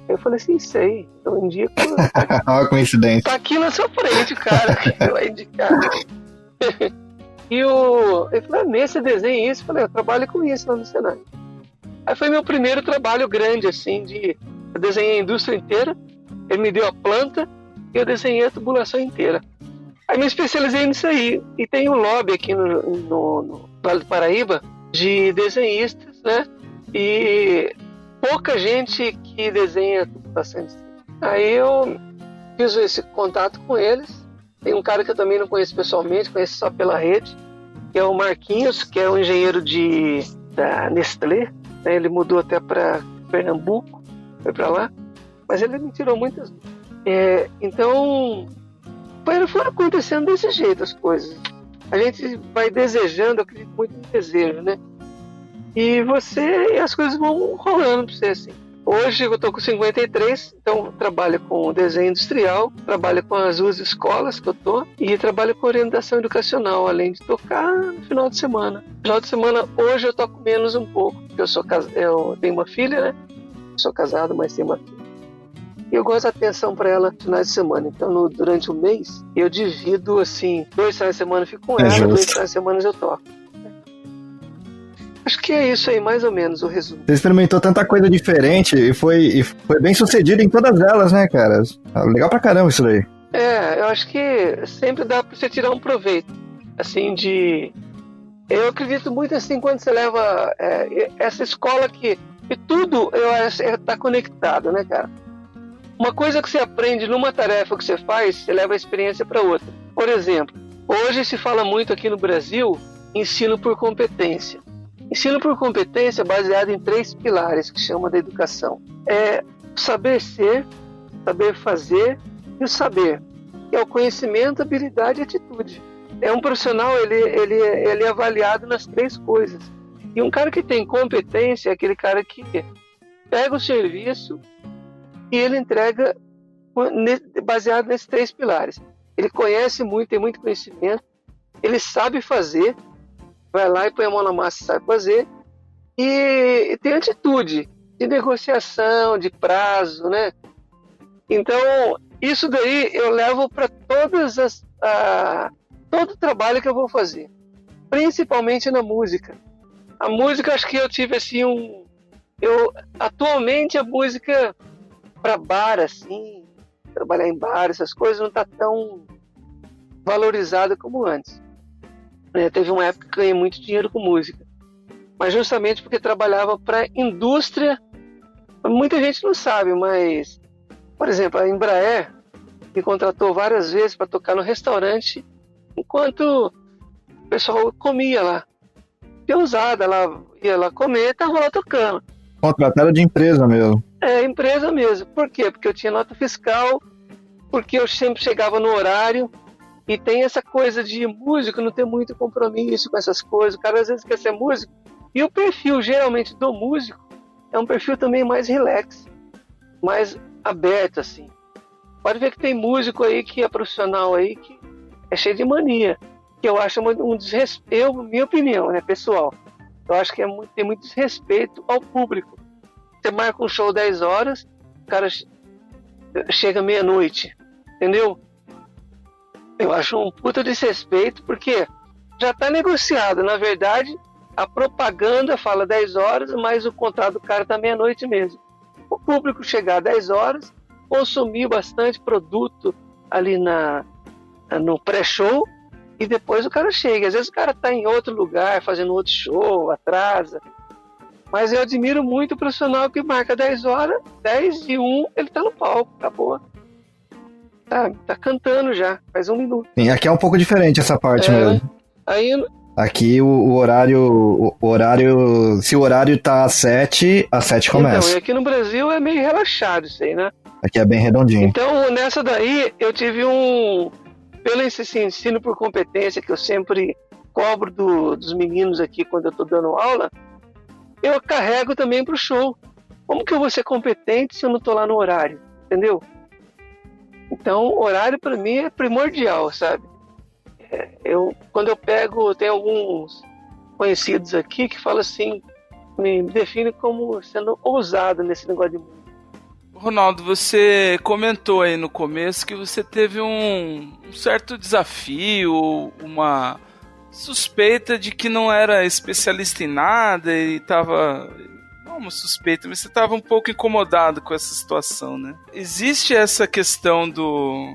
G: Eu falei assim, sei, eu indico.
C: Olha a coincidência.
G: Tá aqui na sua frente, cara, que vai indicar. E ele falou, nesse desenho isso? Eu falei, eu trabalho com isso lá no Senai. Aí foi meu primeiro trabalho grande, assim, eu desenhei a indústria inteira, ele me deu a planta e eu desenhei a tubulação inteira. Aí me especializei nisso aí. E tem um lobby aqui no Vale do Paraíba de desenhistas, né? E pouca gente que desenha tubulação industrial. Aí eu fiz esse contato com eles. Tem um cara que eu também não conheço pessoalmente, conheço só pela rede, que é o Marquinhos, que é um engenheiro da Nestlé. Né? Ele mudou até para Pernambuco, foi para lá, mas ele me tirou muitas dúvidas. Então foram acontecendo desse jeito as coisas. A gente vai desejando, eu acredito muito no desejo, né? E as coisas vão rolando pra você, assim. Hoje eu tô com 53, então trabalho com desenho industrial, trabalho com as duas escolas que eu tô e trabalho com orientação educacional, além de tocar no final de semana. No final de semana, hoje eu toco menos um pouco, porque eu tenho uma filha, né? Sou casado, mas tenho uma filha. E eu gosto da atenção para ela no final de semana. Então, durante o mês, eu divido, assim, 2 finais de semana eu fico com ela, 2 finais de semana eu toco. Acho que é isso aí, mais ou menos, o resumo.
C: Você experimentou tanta coisa diferente e foi bem sucedido em todas elas, né, cara? Legal pra caramba isso daí.
G: Eu acho que sempre dá pra você tirar um proveito, assim, eu acredito muito, assim, quando você leva essa escola que tudo tá conectado, né, cara? Uma coisa que você aprende numa tarefa que você faz, você leva a experiência para outra. Por exemplo, hoje se fala muito aqui no Brasil, ensino por competência. Ensino por competência é baseado em 3 pilares que chama da educação. É saber ser, saber fazer e o saber. É o conhecimento, habilidade e atitude. Um profissional, ele é avaliado nas 3 coisas. E um cara que tem competência é aquele cara que pega o serviço e ele entrega baseado nesses 3 pilares. Ele conhece muito, tem muito conhecimento, ele sabe fazer, vai lá e põe a mão na massa e sabe fazer, e tem atitude de negociação, de prazo, né? Então, isso daí eu levo para todo o trabalho que eu vou fazer, principalmente na música. A música, acho que eu tive assim atualmente a música para bar, assim, trabalhar em bar, essas coisas não está tão valorizada como antes. Teve uma época que ganhei muito dinheiro com música, mas justamente porque trabalhava para indústria. Muita gente não sabe, mas, por exemplo, a Embraer me contratou várias vezes para tocar no restaurante enquanto o pessoal comia lá. Usada, ela ia lá comer, estava lá tocando.
C: Contratada de empresa mesmo.
G: Empresa mesmo. Por quê? Porque eu tinha nota fiscal, porque eu sempre chegava no horário, e tem essa coisa de músico não ter muito compromisso com essas coisas. O cara às vezes quer ser músico, e o perfil geralmente do músico é um perfil também mais relax, mais aberto, assim. Pode ver que tem músico aí que é profissional aí que é cheio de mania, que eu acho um desrespeito, minha opinião, né, pessoal. Eu acho que tem muito desrespeito ao público. Você marca um show 10 horas, o cara chega meia-noite, entendeu? Eu acho um puta desrespeito, porque já está negociado. Na verdade, a propaganda fala 10 horas, mas o contrato do cara está meia-noite mesmo. O público chegar 10 horas, consumir bastante produto ali no pré-show, e depois o cara chega. Às vezes o cara está em outro lugar, fazendo outro show, atrasa. Mas eu admiro muito o profissional que marca 10 horas, 10 e 1, ele está no palco, acabou. Tá cantando já, faz 1 minuto.
C: Sim, aqui é um pouco diferente essa parte mesmo.
G: Aí,
C: aqui o horário, se o horário tá às 7 começa.
G: Então, e aqui no Brasil é meio relaxado isso aí, né?
C: Aqui é bem redondinho.
G: Então, nessa daí, eu tive pelo esse ensino por competência que eu sempre cobro dos meninos aqui quando eu tô dando aula, eu carrego também pro show. Como que eu vou ser competente se eu não tô lá no horário? Entendeu? Então, horário para mim é primordial, sabe? Quando eu pego, tem alguns conhecidos aqui que falam assim, me definem como sendo ousado nesse negócio de música.
D: Ronaldo, você comentou aí no começo que você teve um certo desafio, uma suspeita de que não era especialista em nada e estava... Não uma suspeita, mas você estava um pouco incomodado com essa situação, né? Existe essa questão do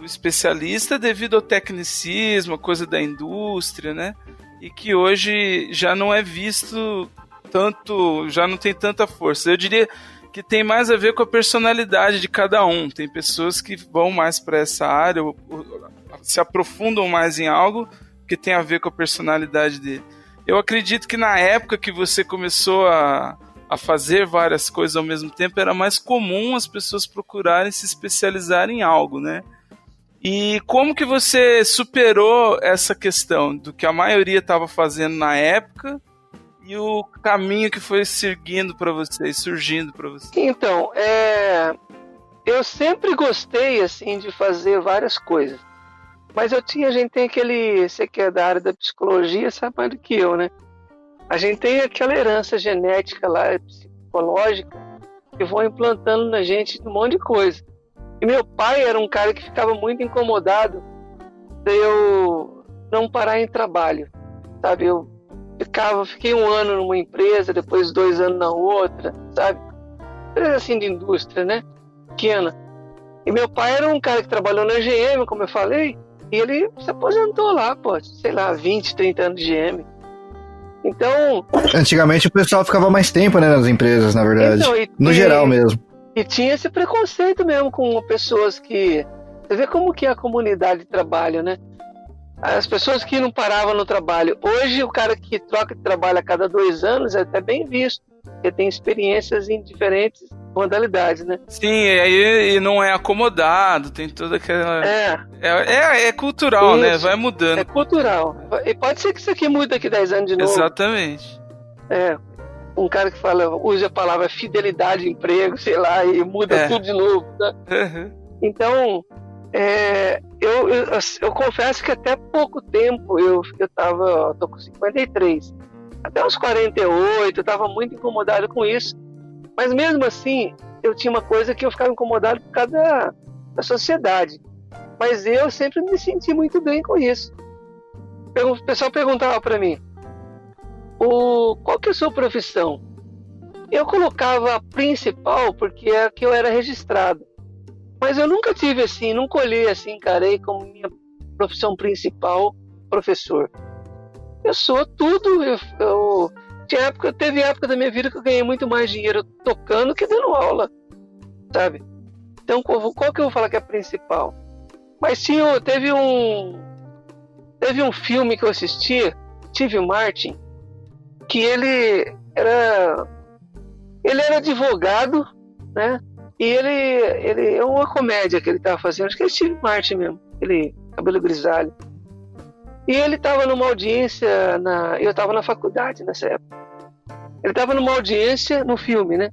D: especialista devido ao tecnicismo, a coisa da indústria, né? E que hoje já não é visto tanto, já não tem tanta força. Eu diria que tem mais a ver com a personalidade de cada um. Tem pessoas que vão mais para essa área, ou se aprofundam mais em algo que tem a ver com a personalidade dele. Eu acredito que na época que você começou a fazer várias coisas ao mesmo tempo, era mais comum as pessoas procurarem se especializar em algo, né? E como que você superou essa questão do que a maioria estava fazendo na época e o caminho que foi seguindo para você, surgindo para você?
G: Então, eu sempre gostei assim de fazer várias coisas. Mas a gente tem aquele, você que é da área da psicologia, sabe mais do que eu, né? A gente tem aquela herança genética lá, psicológica, que vão implantando na gente um monte de coisa. E meu pai era um cara que ficava muito incomodado de eu não parar em trabalho, sabe? Eu fiquei 1 ano numa empresa, depois 2 anos na outra, sabe? Empresa assim de indústria, né? Pequena. E meu pai era um cara que trabalhou na GM, como eu falei, e ele se aposentou lá, pô, sei lá, 20, 30 anos de GM. Então...
C: Antigamente o pessoal ficava mais tempo, né, nas empresas, na verdade.
G: Então,
C: no geral mesmo.
G: E tinha esse preconceito mesmo com pessoas que... Você vê como que é a comunidade de trabalho, né? As pessoas que não paravam no trabalho. Hoje, o cara que troca de trabalho a cada 2 anos é até bem visto, porque tem experiências em diferentes modalidades, né?
D: Sim, e não é acomodado, tem toda aquela... É cultural, isso, né? Vai mudando.
G: É cultural. E pode ser que isso aqui mude daqui 10 anos de novo.
D: Exatamente.
G: Um cara que usa a palavra fidelidade, emprego, sei lá, e muda tudo de novo, né?
D: Uhum.
G: Então, eu confesso que até pouco tempo eu tô com 53. Até uns 48, eu estava muito incomodado com isso. Mas mesmo assim, eu tinha uma coisa que eu ficava incomodado por causa da sociedade. Mas eu sempre me senti muito bem com isso. O pessoal perguntava para mim, qual que é a sua profissão? Eu colocava a principal porque é que eu era registrado. Mas eu nunca tive assim, nunca olhei assim, encarei como minha profissão principal professor. Eu sou tudo. Teve época da minha vida que eu ganhei muito mais dinheiro tocando que dando aula, sabe? Então, qual que eu vou falar que é a principal? Mas sim, teve um filme que eu assisti, Steve Martin, que ele era advogado, né? E ele é uma comédia que ele estava fazendo, acho que é Steve Martin mesmo, aquele cabelo grisalho. E ele estava numa audiência, eu estava na faculdade nessa época. Ele estava numa audiência no filme, né?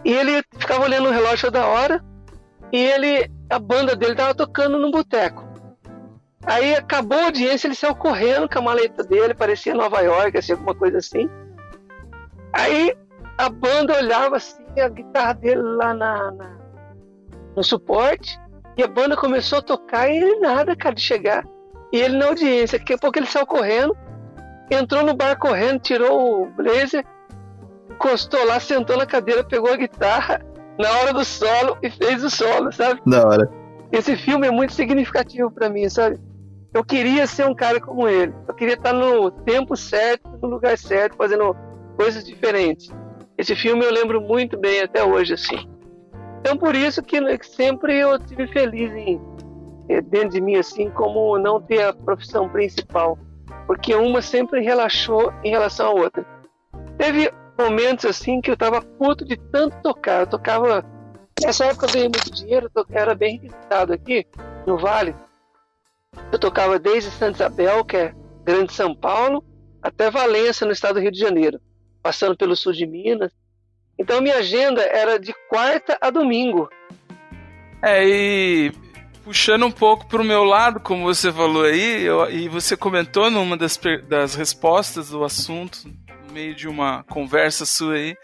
G: E ele ficava olhando o relógio toda hora, e a banda dele estava tocando num boteco. Aí acabou a audiência, ele saiu correndo com a maleta dele, parecia Nova York, assim, alguma coisa assim. Aí a banda olhava assim, a guitarra dele lá no suporte, e a banda começou a tocar e ele nada, cara, de chegar. E ele na audiência, daqui a pouco ele saiu correndo, entrou no bar correndo, tirou o blazer, encostou lá, sentou na cadeira, pegou a guitarra na hora do solo e fez o solo, sabe?
C: Da hora.
G: Esse filme é muito significativo pra mim, sabe? Eu queria ser um cara como ele. Eu queria estar no tempo certo, no lugar certo, fazendo coisas diferentes. Esse filme eu lembro muito bem até hoje, assim. Então por isso que sempre eu estive feliz dentro de mim, assim, como não ter a profissão principal. Porque uma sempre relaxou em relação à outra. Teve momentos, assim, que eu tava puto de tanto tocar. Eu tocava... Nessa época eu ganhei muito dinheiro, eu era bem requisitado aqui, no Vale. Eu tocava desde Santa Isabel, que é Grande São Paulo, até Valença, no estado do Rio de Janeiro, passando pelo sul de Minas. Então minha agenda era de quarta a domingo.
D: E puxando um pouco pro meu lado, como você falou aí, e você comentou numa das respostas do assunto, no meio de uma conversa sua aí,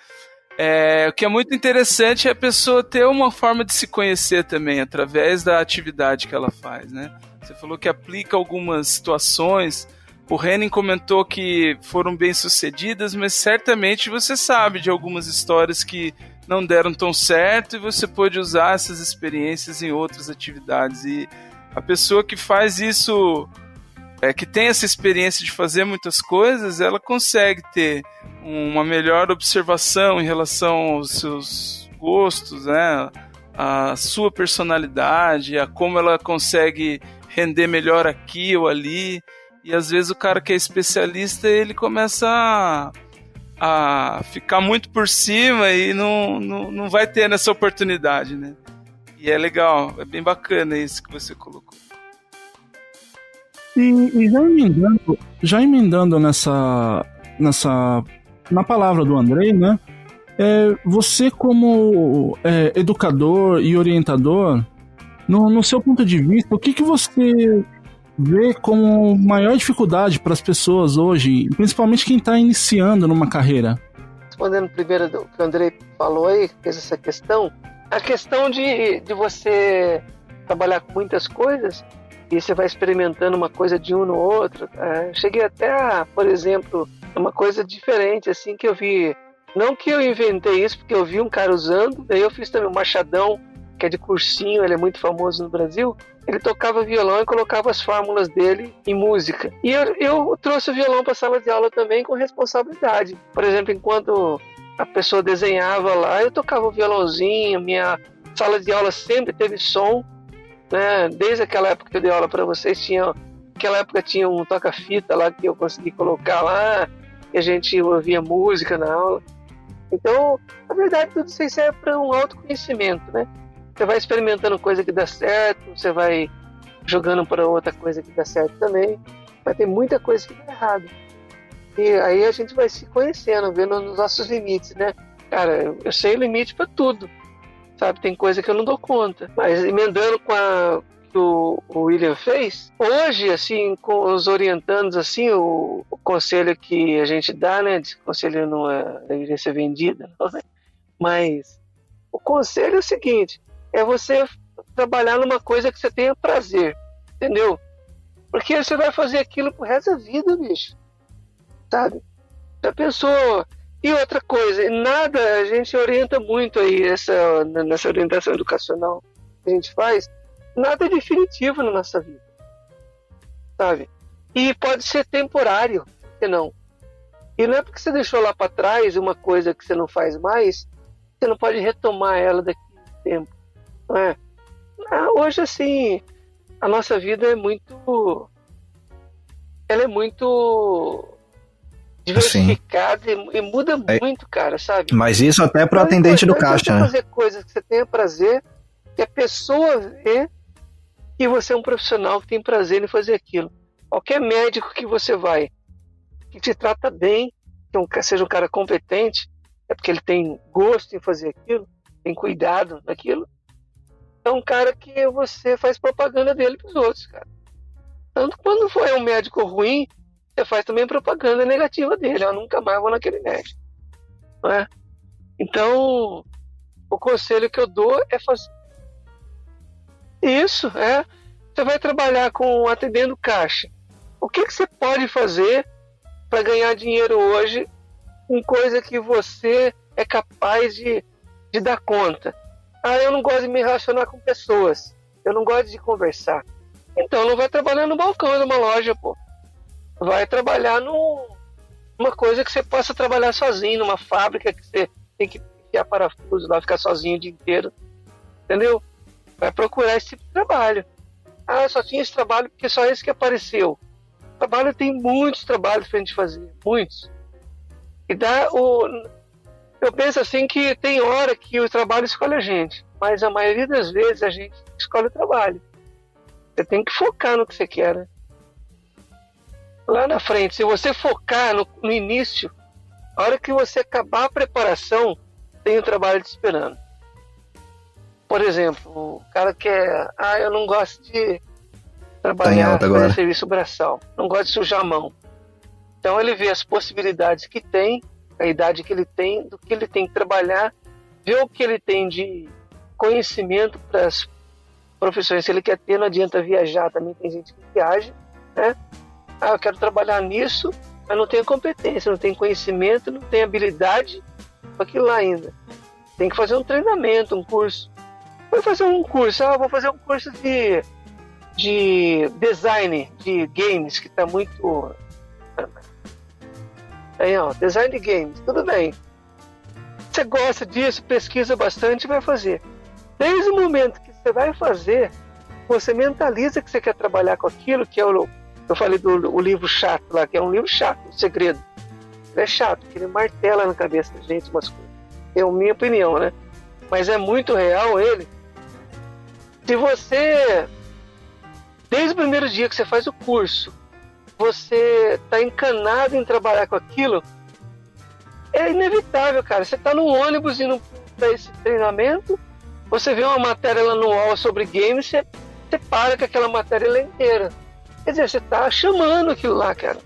D: o que é muito interessante é a pessoa ter uma forma de se conhecer também, através da atividade que ela faz, né? Você falou que aplica algumas situações, o Henning comentou que foram bem sucedidas, mas certamente você sabe de algumas histórias que não deram tão certo e você pode usar essas experiências em outras atividades. E a pessoa que faz isso, que tem essa experiência de fazer muitas coisas, ela consegue ter uma melhor observação em relação aos seus gostos, né? A sua personalidade, a como ela consegue render melhor aqui ou ali. E às vezes o cara que é especialista, ele começa a ficar muito por cima e não vai ter essa oportunidade, né? E é legal, é bem bacana isso que você colocou.
A: E já emendando na palavra do Andrei, né? Você como educador e orientador, no seu ponto de vista, o que você vê como maior dificuldade para as pessoas hoje, principalmente quem está iniciando numa carreira?
G: Respondendo primeiro do que o Andrei falou aí, fez essa questão, a questão de você trabalhar com muitas coisas e você vai experimentando uma coisa de um no outro. Cheguei até a, por exemplo, uma coisa diferente, assim, que eu vi, não que eu inventei isso, porque eu vi um cara usando, daí eu fiz também o Machadão, que é de cursinho, ele é muito famoso no Brasil. Ele tocava violão e colocava as fórmulas dele em música. E eu trouxe o violão para a sala de aula também com responsabilidade. Por exemplo, enquanto a pessoa desenhava lá, eu tocava o violãozinho, minha sala de aula sempre teve som, né? Desde aquela época que eu dei aula para vocês, naquela época tinha um toca-fita lá que eu consegui colocar lá, e a gente ouvia música na aula. Então, na verdade, tudo isso é para um autoconhecimento, né? Você vai experimentando coisa que dá certo, você vai jogando para outra coisa que dá certo também. Vai ter muita coisa que dá errado. E aí a gente vai se conhecendo, vendo os nossos limites, né? Cara, eu sei o limite para tudo, sabe? Tem coisa que eu não dou conta. Mas emendando com a que o William fez, hoje, assim, com os orientandos, assim, o conselho que a gente dá, né? Esse conselho não deveria ser vendido, não, né? Mas o conselho é o seguinte: é você trabalhar numa coisa que você tenha prazer, entendeu? Porque você vai fazer aquilo pro resto da vida, bicho. Sabe? Já pensou? E outra coisa, a gente orienta muito aí nessa orientação educacional que a gente faz, nada é definitivo na nossa vida. Sabe? E pode ser temporário, por que não? E não é porque você deixou lá para trás uma coisa que você não faz mais, você não pode retomar ela daqui a um tempo. Não é? Hoje, assim, a nossa vida é muito diversificada e muda muito, cara, sabe?
C: Mas isso até para o atendente do caixa, né?
G: Fazer coisas que você tenha prazer, que a pessoa vê que você é um profissional que tem prazer em fazer aquilo. Qualquer médico que você vai, que te trata bem, que seja um cara competente, é porque ele tem gosto em fazer aquilo, tem cuidado naquilo. É um cara que você faz propaganda dele para os outros, cara. Tanto quando for um médico ruim, você faz também propaganda negativa dele. Eu nunca mais vou naquele médico. Não é? Então, o conselho que eu dou é fazer isso. Você vai trabalhar com atendendo caixa. O que você pode fazer para ganhar dinheiro hoje com coisa que você é capaz de dar conta? Eu não gosto de me relacionar com pessoas. Eu não gosto de conversar. Então não vai trabalhar no balcão de uma loja, pô. Vai trabalhar numa coisa que você possa trabalhar sozinho, numa fábrica que você tem que enfiar parafuso lá, ficar sozinho o dia inteiro. Entendeu? Vai procurar esse tipo de trabalho. Eu só tinha esse trabalho porque só esse que apareceu. Trabalho tem muitos trabalhos pra gente fazer. Muitos. E eu penso assim que tem hora que o trabalho escolhe a gente, mas a maioria das vezes a gente escolhe o trabalho. Você tem que focar no que você quer, né? Lá na frente, se você focar no início, a hora que você acabar a preparação, tem o trabalho te esperando. Por exemplo, o cara quer... eu não gosto de trabalhar fazer serviço braçal, não gosto de sujar a mão. Então ele vê as possibilidades que tem, a idade que ele tem, do que ele tem que trabalhar, ver o que ele tem de conhecimento para as profissões que ele quer ter. Não adianta viajar, também tem gente que viaja, né? Eu quero trabalhar nisso, mas não tenho competência, não tenho conhecimento, não tenho habilidade para aquilo lá ainda. Tem que fazer um treinamento, um curso. Vou fazer um curso, vou fazer um curso de design de games, que está muito... design de games, tudo bem. Você gosta disso, pesquisa bastante e vai fazer. Desde o momento que você vai fazer, você mentaliza que você quer trabalhar com aquilo, que é eu falei do livro chato lá, que é um livro chato, o segredo. Ele é chato, porque ele martela na cabeça da gente umas coisas. É a minha opinião, né? Mas é muito real ele. Se você, desde o primeiro dia que você faz o curso, você tá encanado em trabalhar com aquilo, é inevitável, cara. Você tá no ônibus indo para esse treinamento, você vê uma matéria lá no UOL sobre games, você para com aquela matéria lá inteira. Quer dizer, você tá chamando aquilo lá, cara.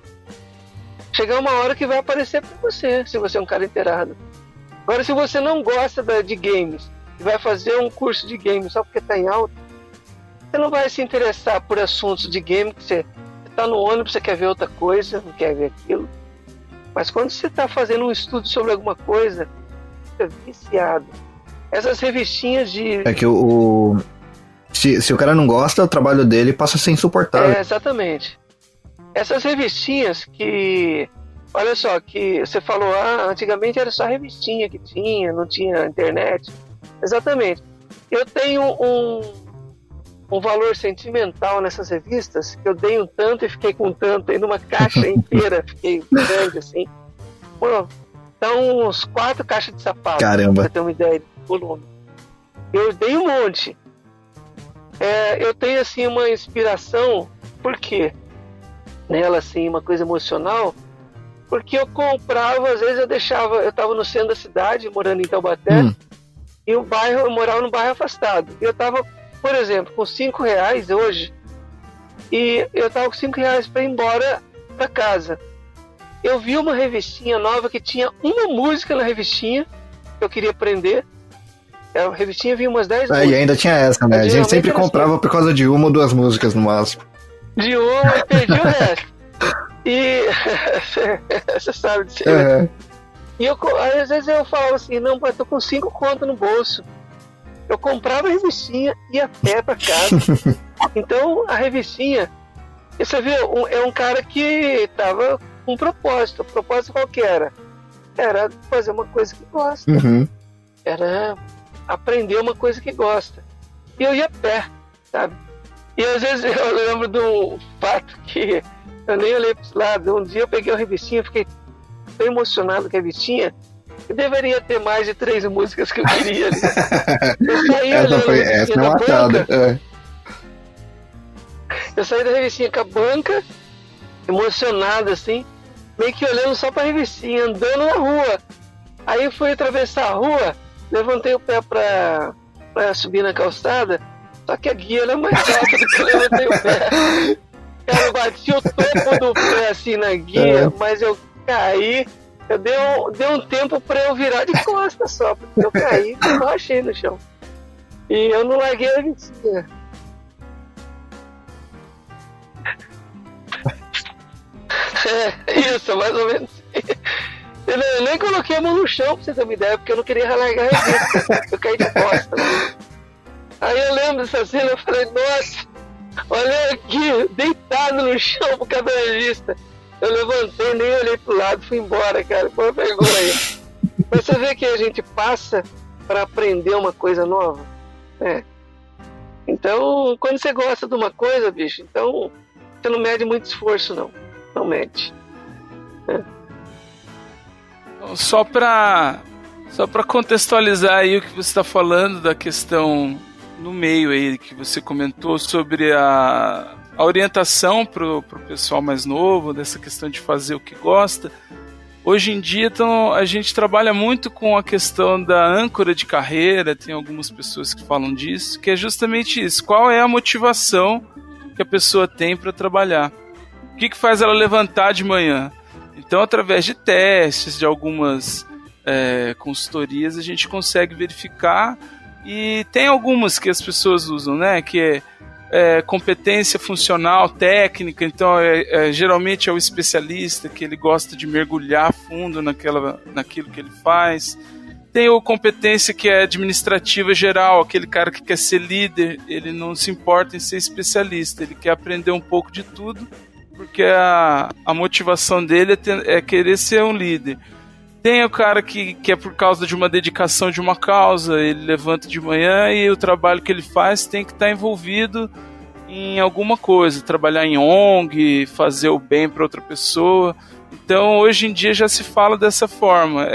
G: Chegar uma hora que vai aparecer para você, se você é um cara inteirado. Agora, se você não gosta de games e vai fazer um curso de games só porque tá em alta, você não vai se interessar por assuntos de game, que você tá no ônibus, você quer ver outra coisa, não quer ver aquilo. Mas quando você tá fazendo um estudo sobre alguma coisa, você fica viciado. Essas revistinhas de...
C: É que se o cara não gosta, o trabalho dele passa a ser insuportável.
G: Exatamente. Essas revistinhas que... Olha só, que você falou, antigamente era só revistinha que tinha, não tinha internet. Exatamente. Eu tenho um valor sentimental nessas revistas, que eu dei um tanto e fiquei com um tanto, aí numa caixa inteira, fiquei grande assim. Pô, dão uns 4 caixas de sapato.
C: Caramba.
G: Pra ter uma ideia do volume. Eu dei um monte. Eu tenho assim uma inspiração, por quê? Nela assim, uma coisa emocional, porque eu comprava, às vezes eu estava no centro da cidade, morando em Taubaté, e eu morava num bairro afastado. Eu estava, por exemplo, com R$5 hoje, e eu estava com R$5 para ir embora para casa. Eu vi uma revistinha nova que tinha uma música na revistinha, que eu queria aprender. A revistinha vinha umas 10 músicas.
C: E ainda tinha essa, né? A gente sempre comprava por causa de uma ou duas músicas no máximo.
G: De uma e perdi o resto. E você sabe disso. Né? E aí, às vezes eu falava assim, não, eu tô com 5 contas no bolso. Eu comprava a revistinha e ia a pé pra casa. Então a revistinha, você vê, é um cara que tava com um propósito. O propósito qual que era? Era fazer uma coisa que gosta. Era aprender uma coisa que gosta. E eu ia a pé, sabe? E às vezes eu lembro de um fato que eu nem olhei para esse lado. Um dia eu peguei a revistinha, fiquei tão emocionado com a revistinha, que deveria ter mais de 3 músicas que eu queria ali. Eu saí
C: essa é uma banca.
G: Eu saí da revistinha com a banca, emocionado assim, meio que olhando só para a revistinha, andando na rua. Aí eu fui atravessar a rua, levantei o pé para subir na calçada, só que a guia era mais alta do que eu levantei o pé. Cara, eu bati o topo do pé assim na guia, mas eu caí. Eu dei um tempo pra eu virar de costas só, porque eu caí e eu rachei no chão. E eu não larguei a revistinha. Isso, mais ou menos. Eu nem coloquei a mão no chão, pra você ter uma ideia, porque eu não queria largar a revista. Eu caí de costas. Aí eu lembro dessa cena, eu falei, nossa, olha aqui, deitado no chão por causa da revista. Eu levantei, nem olhei pro lado, fui embora, cara. Foi uma vergonha. Mas você vê que a gente passa para aprender uma coisa nova, né? Então, quando você gosta de uma coisa, bicho, então você não mede muito esforço, não. Não mede.
D: Só para contextualizar aí o que você está falando da questão no meio aí que você comentou sobre a orientação para o pessoal mais novo, dessa questão de fazer o que gosta. Hoje em dia, então, a gente trabalha muito com a questão da âncora de carreira, tem algumas pessoas que falam disso, que é justamente isso. Qual é a motivação que a pessoa tem para trabalhar? O que faz ela levantar de manhã? Então, através de testes, de algumas consultorias, a gente consegue verificar, e tem algumas que as pessoas usam, né, que é competência funcional, técnica. Então geralmente é o especialista que ele gosta de mergulhar fundo naquilo que ele faz. Tem a competência que é administrativa geral, aquele cara que quer ser líder, ele não se importa em ser especialista, ele quer aprender um pouco de tudo, porque a motivação dele é querer ser um líder. Tem o cara que é por causa de uma dedicação de uma causa, ele levanta de manhã e o trabalho que ele faz tem que estar envolvido em alguma coisa, trabalhar em ONG, fazer o bem para outra pessoa. Então, hoje em dia já se fala dessa forma.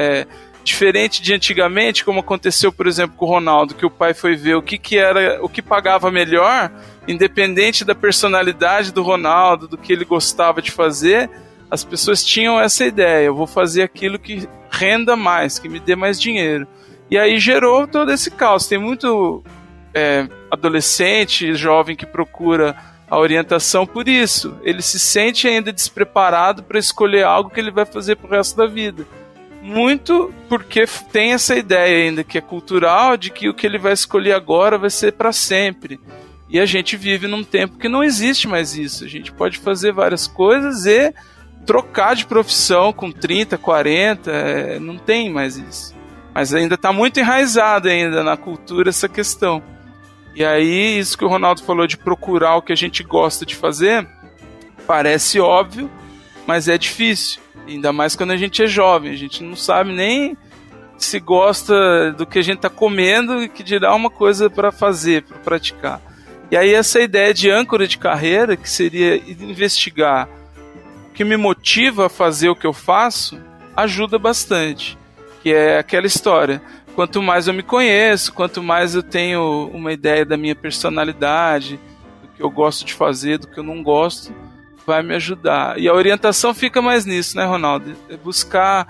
D: Diferente de antigamente, como aconteceu, por exemplo, com o Ronaldo, que o pai foi ver o que pagava melhor, independente da personalidade do Ronaldo, do que ele gostava de fazer, as pessoas tinham essa ideia: eu vou fazer aquilo que renda mais, que me dê mais dinheiro. E aí gerou todo esse caos. Tem muito adolescente, jovem que procura a orientação por isso. Ele se sente ainda despreparado para escolher algo que ele vai fazer pro resto da vida. Muito porque tem essa ideia ainda que é cultural, de que o que ele vai escolher agora vai ser para sempre. E a gente vive num tempo que não existe mais isso. A gente pode fazer várias coisas e trocar de profissão com 30, 40, não tem mais isso. Mas ainda está muito enraizado ainda na cultura essa questão. E aí, isso que o Ronaldo falou de procurar o que a gente gosta de fazer, parece óbvio, mas é difícil. Ainda mais quando a gente é jovem, a gente não sabe nem se gosta do que a gente está comendo e que dirá uma coisa para fazer, para praticar. E aí essa ideia de âncora de carreira, que seria investigar o que me motiva a fazer o que eu faço, ajuda bastante. Que é aquela história: quanto mais eu me conheço, quanto mais eu tenho uma ideia da minha personalidade, do que eu gosto de fazer, do que eu não gosto, vai me ajudar. E a orientação fica mais nisso, né, Ronaldo? É buscar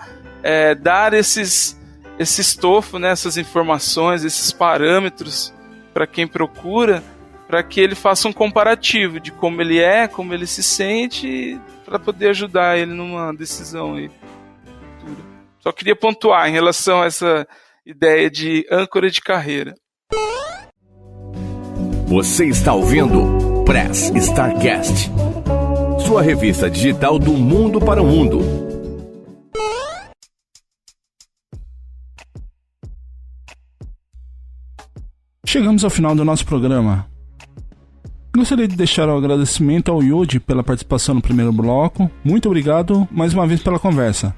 D: dar esse estofo, né, essas informações, esses parâmetros para quem procura, para que ele faça um comparativo de como ele é, como ele se sente, para poder ajudar ele numa decisão aí futura. Só queria pontuar em relação a essa ideia de âncora de carreira.
B: Você está ouvindo Press Starcast, sua revista digital do mundo para o mundo.
A: Chegamos ao final do nosso programa. Gostaria de deixar o agradecimento ao Yuji pela participação no primeiro bloco. Muito obrigado mais uma vez pela conversa.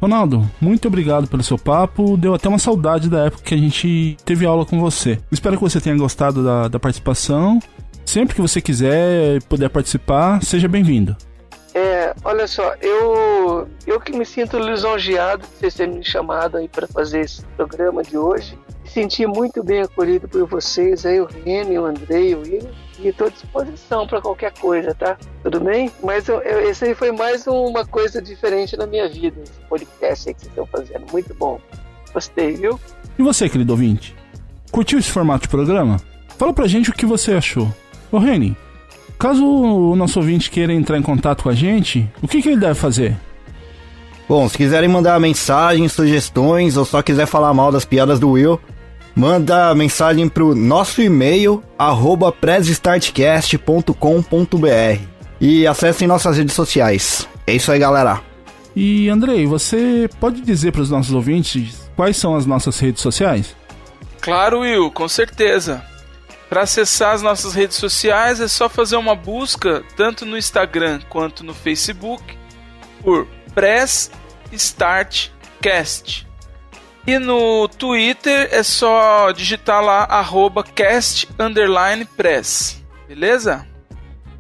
A: Ronaldo, muito obrigado pelo seu papo. Deu até uma saudade da época que a gente teve aula com você. Espero que você tenha gostado da participação. Sempre que você quiser puder participar, seja bem-vindo.
G: Olha só, eu que me sinto lisonjeado de vocês terem me chamado aí para fazer esse programa de hoje. Me senti muito bem acolhido por vocês aí, o Reni, o Andrei, o William, e estou à disposição para qualquer coisa, tá? Tudo bem? Mas esse aí foi mais uma coisa diferente na minha vida, esse podcast aí que vocês estão fazendo. Muito bom. Gostei, viu?
A: E você, querido ouvinte? Curtiu esse formato de programa? Fala pra gente o que você achou. Ô Reni, caso o nosso ouvinte queira entrar em contato com a gente, o que ele deve fazer?
C: Bom, se quiserem mandar mensagens, sugestões ou só quiser falar mal das piadas do Will, manda mensagem pro nosso e-mail @pressstartcast.com.br e acessem nossas redes sociais. É isso aí, galera.
A: E Andrei, você pode dizer para os nossos ouvintes quais são as nossas redes sociais?
D: Claro, Will, com certeza. Para acessar as nossas redes sociais é só fazer uma busca tanto no Instagram quanto no Facebook por Press Startcast. E no Twitter é só digitar lá @cast_press. Beleza?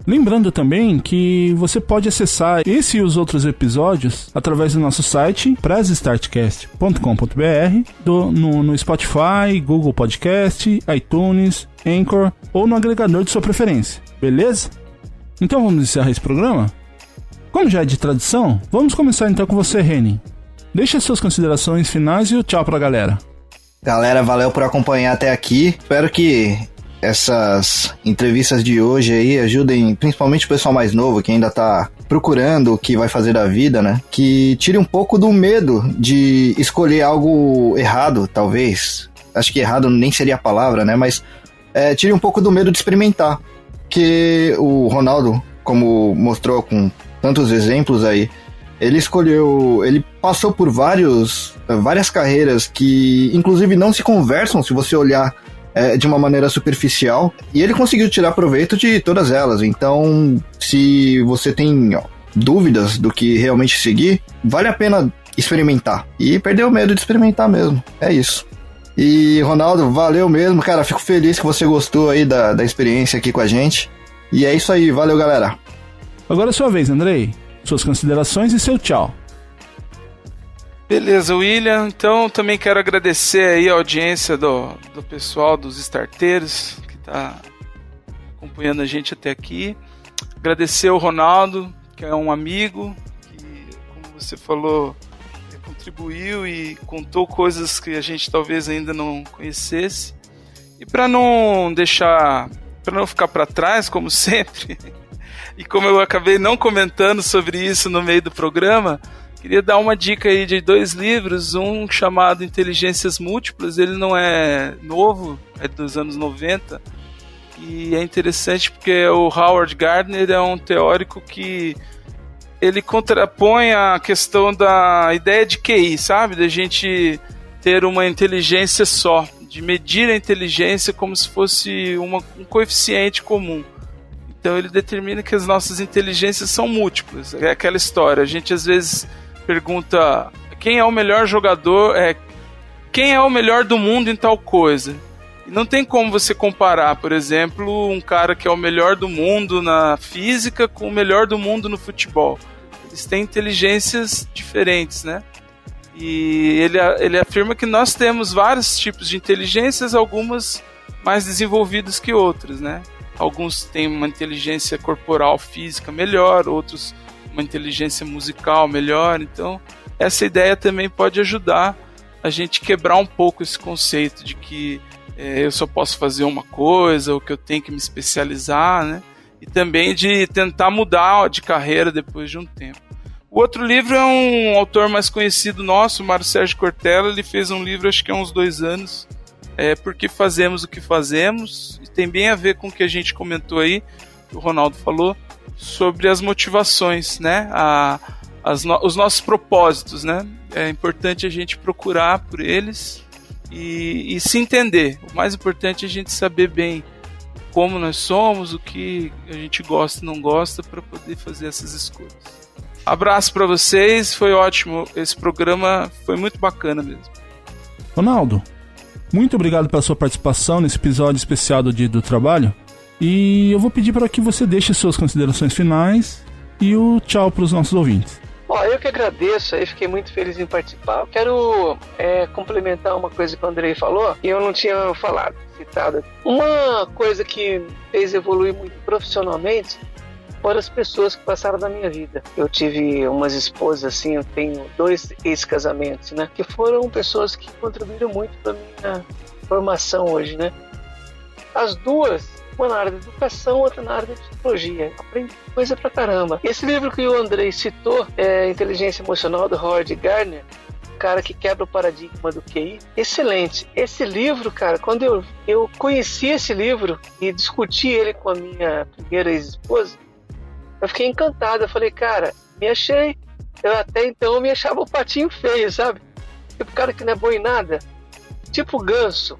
A: Lembrando também que você pode acessar esse e os outros episódios através do nosso site pressstartcast.com.br, no Spotify, Google Podcast, iTunes, Anchor ou no agregador de sua preferência, beleza? Então vamos encerrar esse programa? Como já é de tradição, vamos começar então com você, Reni. Deixe as suas considerações finais e o tchau pra galera.
C: Galera, valeu por acompanhar até aqui. Espero que essas entrevistas de hoje aí ajudem principalmente o pessoal mais novo que ainda tá procurando o que vai fazer da vida, né? Que tire um pouco do medo de escolher algo errado, talvez. Acho que errado nem seria a palavra, né? Mas tire um pouco do medo de experimentar. Que o Ronaldo, como mostrou com tantos exemplos aí, ele passou por várias carreiras que inclusive não se conversam se você olhar de uma maneira superficial, e ele conseguiu tirar proveito de todas elas. Então, se você tem dúvidas do que realmente seguir, vale a pena experimentar e perder o medo de experimentar mesmo. É isso. E Ronaldo, valeu mesmo, cara, fico feliz que você gostou aí da experiência aqui com a gente, e é isso aí, valeu galera.
A: Agora é sua vez, Andrei, suas considerações e seu tchau.
D: Beleza, William. Então, também quero agradecer aí a audiência do pessoal dos starteiros que está acompanhando a gente até aqui. Agradecer ao Ronaldo, que é um amigo, que, como você falou, contribuiu e contou coisas que a gente talvez ainda não conhecesse. E para não ficar para trás, como sempre, e como eu acabei não comentando sobre isso no meio do programa, queria dar uma dica aí de 2 livros, um chamado Inteligências Múltiplas, ele não é novo, é dos anos 90, e é interessante porque o Howard Gardner é um teórico que ele contrapõe a questão da ideia de QI, sabe? Da gente ter uma inteligência só, de medir a inteligência como se fosse um coeficiente comum. Então ele determina que as nossas inteligências são múltiplas. É aquela história, a gente às vezes pergunta quem é o melhor jogador, quem é o melhor do mundo em tal coisa. E não tem como você comparar, por exemplo, um cara que é o melhor do mundo na física com o melhor do mundo no futebol. Eles têm inteligências diferentes, né? E ele afirma que nós temos vários tipos de inteligências, algumas mais desenvolvidas que outras, né? Alguns têm uma inteligência corporal física melhor, outros uma inteligência musical melhor. Então, essa ideia também pode ajudar a gente quebrar um pouco esse conceito de que eu só posso fazer uma coisa, ou que eu tenho que me especializar, né? E também de tentar mudar de carreira depois de um tempo. O outro livro é um autor mais conhecido nosso, Mário Sérgio Cortella. Ele fez um livro, acho que há uns 2 anos, Por que Fazemos o que Fazemos, e tem bem a ver com o que a gente comentou aí, que o Ronaldo falou, sobre as motivações, né? Os nossos propósitos, né? É importante a gente procurar por eles e se entender. O mais importante é a gente saber bem como nós somos, o que a gente gosta e não gosta, para poder fazer essas escolhas. Abraço para vocês, foi ótimo, esse programa foi muito bacana mesmo.
A: Ronaldo, muito obrigado pela sua participação nesse episódio especial do Dia do Trabalho, e eu vou pedir para que você deixe suas considerações finais e o tchau para os nossos ouvintes.
G: Eu que agradeço, eu fiquei muito feliz em participar. Eu quero complementar uma coisa que o Andrei falou e eu não tinha citado. Uma coisa que fez evoluir muito profissionalmente foram as pessoas que passaram na minha vida. Eu tive umas esposas, assim, eu tenho 2 ex-casamentos, né? Que foram pessoas que contribuíram muito para minha formação hoje, né? As 2, uma na área da educação, outra na área da psicologia. Aprendi coisa pra caramba. Esse livro que o Andrei citou, Inteligência Emocional, do Howard Gardner, cara que quebra o paradigma do QI, excelente. Esse livro, cara, quando eu conheci esse livro e discuti ele com a minha primeira ex-esposa, eu fiquei encantado. Eu falei, cara, me achei. Eu até então me achava um patinho feio, sabe? Tipo cara que não é bom em nada. Tipo o ganso.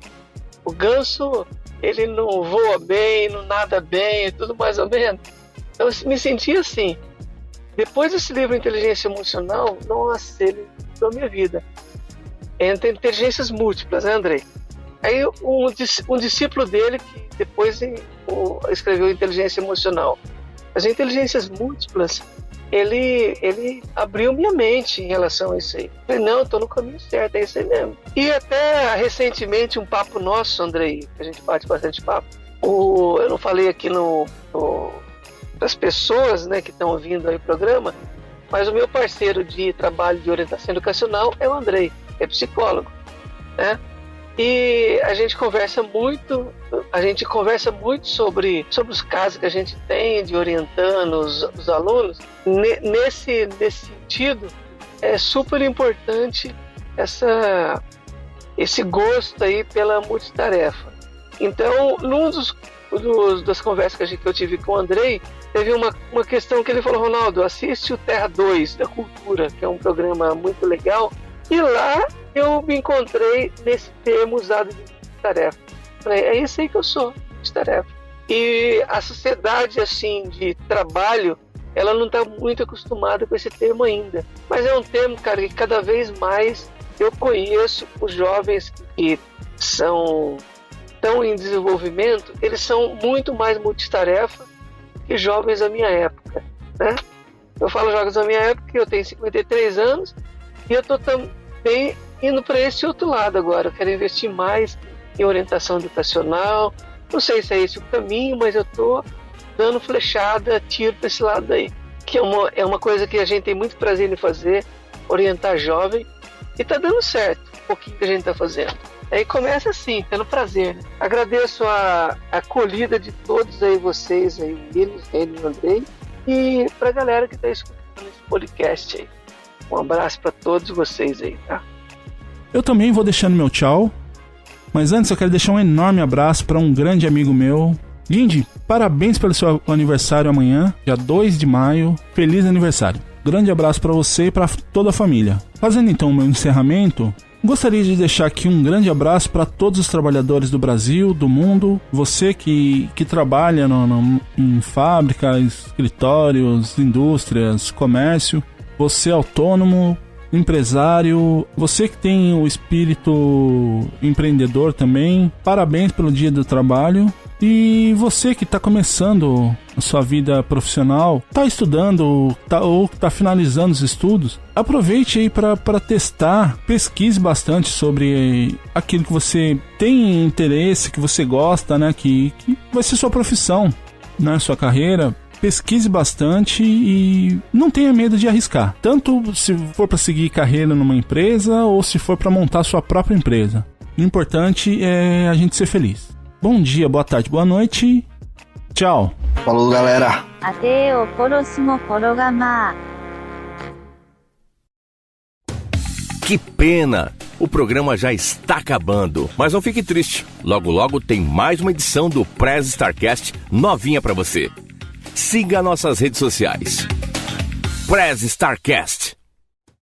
G: O ganso, ele não voa bem, não nada bem, tudo mais ou menos. Então eu me senti assim. Depois desse livro Inteligência Emocional, nossa, ele mudou a minha vida. Entre inteligências múltiplas, né, Andrei? Aí um discípulo dele, que depois escreveu Inteligência Emocional. As inteligências múltiplas, ele abriu minha mente em relação a isso aí. Eu falei, não, eu tô no caminho certo, é isso aí mesmo. E até recentemente, um papo nosso, Andrei, que a gente bate bastante papo, eu não falei aqui das pessoas, né, que estão ouvindo aí o programa, mas o meu parceiro de trabalho de orientação educacional é o Andrei, é psicólogo, né? E a gente conversa muito sobre os casos que a gente tem de orientando os alunos. Nesse sentido, é super importante esse gosto aí pela multitarefa. Então, das conversas que eu tive com o Andrei, teve uma questão que ele falou, Ronaldo, assiste o Terra 2 da Cultura, que é um programa muito legal, e lá eu me encontrei nesse termo usado de multitarefa. Falei, é isso aí que eu sou, multitarefa. E a sociedade, assim, de trabalho, ela não está muito acostumada com esse termo ainda. Mas é um termo, cara, que cada vez mais eu conheço os jovens que estão em desenvolvimento, eles são muito mais multitarefa que jovens da minha época, né? Eu falo jovens da minha época, eu tenho 53 anos, e eu estou bem indo para esse outro lado agora. Eu quero investir mais em orientação educacional. Não sei se é esse o caminho, mas eu estou dando flechada, tiro para esse lado aí. Que é uma coisa que a gente tem muito prazer em fazer, orientar jovem. E está dando certo um pouquinho que a gente está fazendo. Aí começa assim, tendo prazer, né? Agradeço a acolhida de todos aí, vocês aí, o William, o Andrei, e pra galera que tá escutando esse podcast aí. Um abraço pra todos vocês aí, tá?
A: Eu também vou deixando meu tchau, mas antes eu quero deixar um enorme abraço para um grande amigo meu. Lindy, parabéns pelo seu aniversário amanhã, dia 2 de maio. Feliz aniversário. Grande abraço para você e para toda a família. Fazendo então o meu encerramento, gostaria de deixar aqui um grande abraço para todos os trabalhadores do Brasil, do mundo. Você que trabalha em fábricas, escritórios, indústrias, comércio. Você autônomo, empresário. Você que tem o espírito empreendedor também. Parabéns pelo Dia do Trabalho. E você que está começando a sua vida profissional, está estudando ou está finalizando os estudos, aproveite aí para testar, pesquise bastante sobre aquilo que você tem interesse, que você gosta, né? Que vai ser sua profissão, né? Sua carreira. Pesquise bastante e não tenha medo de arriscar. Tanto se for para seguir carreira numa empresa ou se for para montar sua própria empresa. O importante é a gente ser feliz. Bom dia, boa tarde, boa noite. Tchau.
C: Falou, galera.
E: Até o próximo programa.
B: Que pena! O programa já está acabando, mas não fique triste. Logo logo tem mais uma edição do Press Starcast novinha para você. Siga nossas redes sociais. Press Starcast.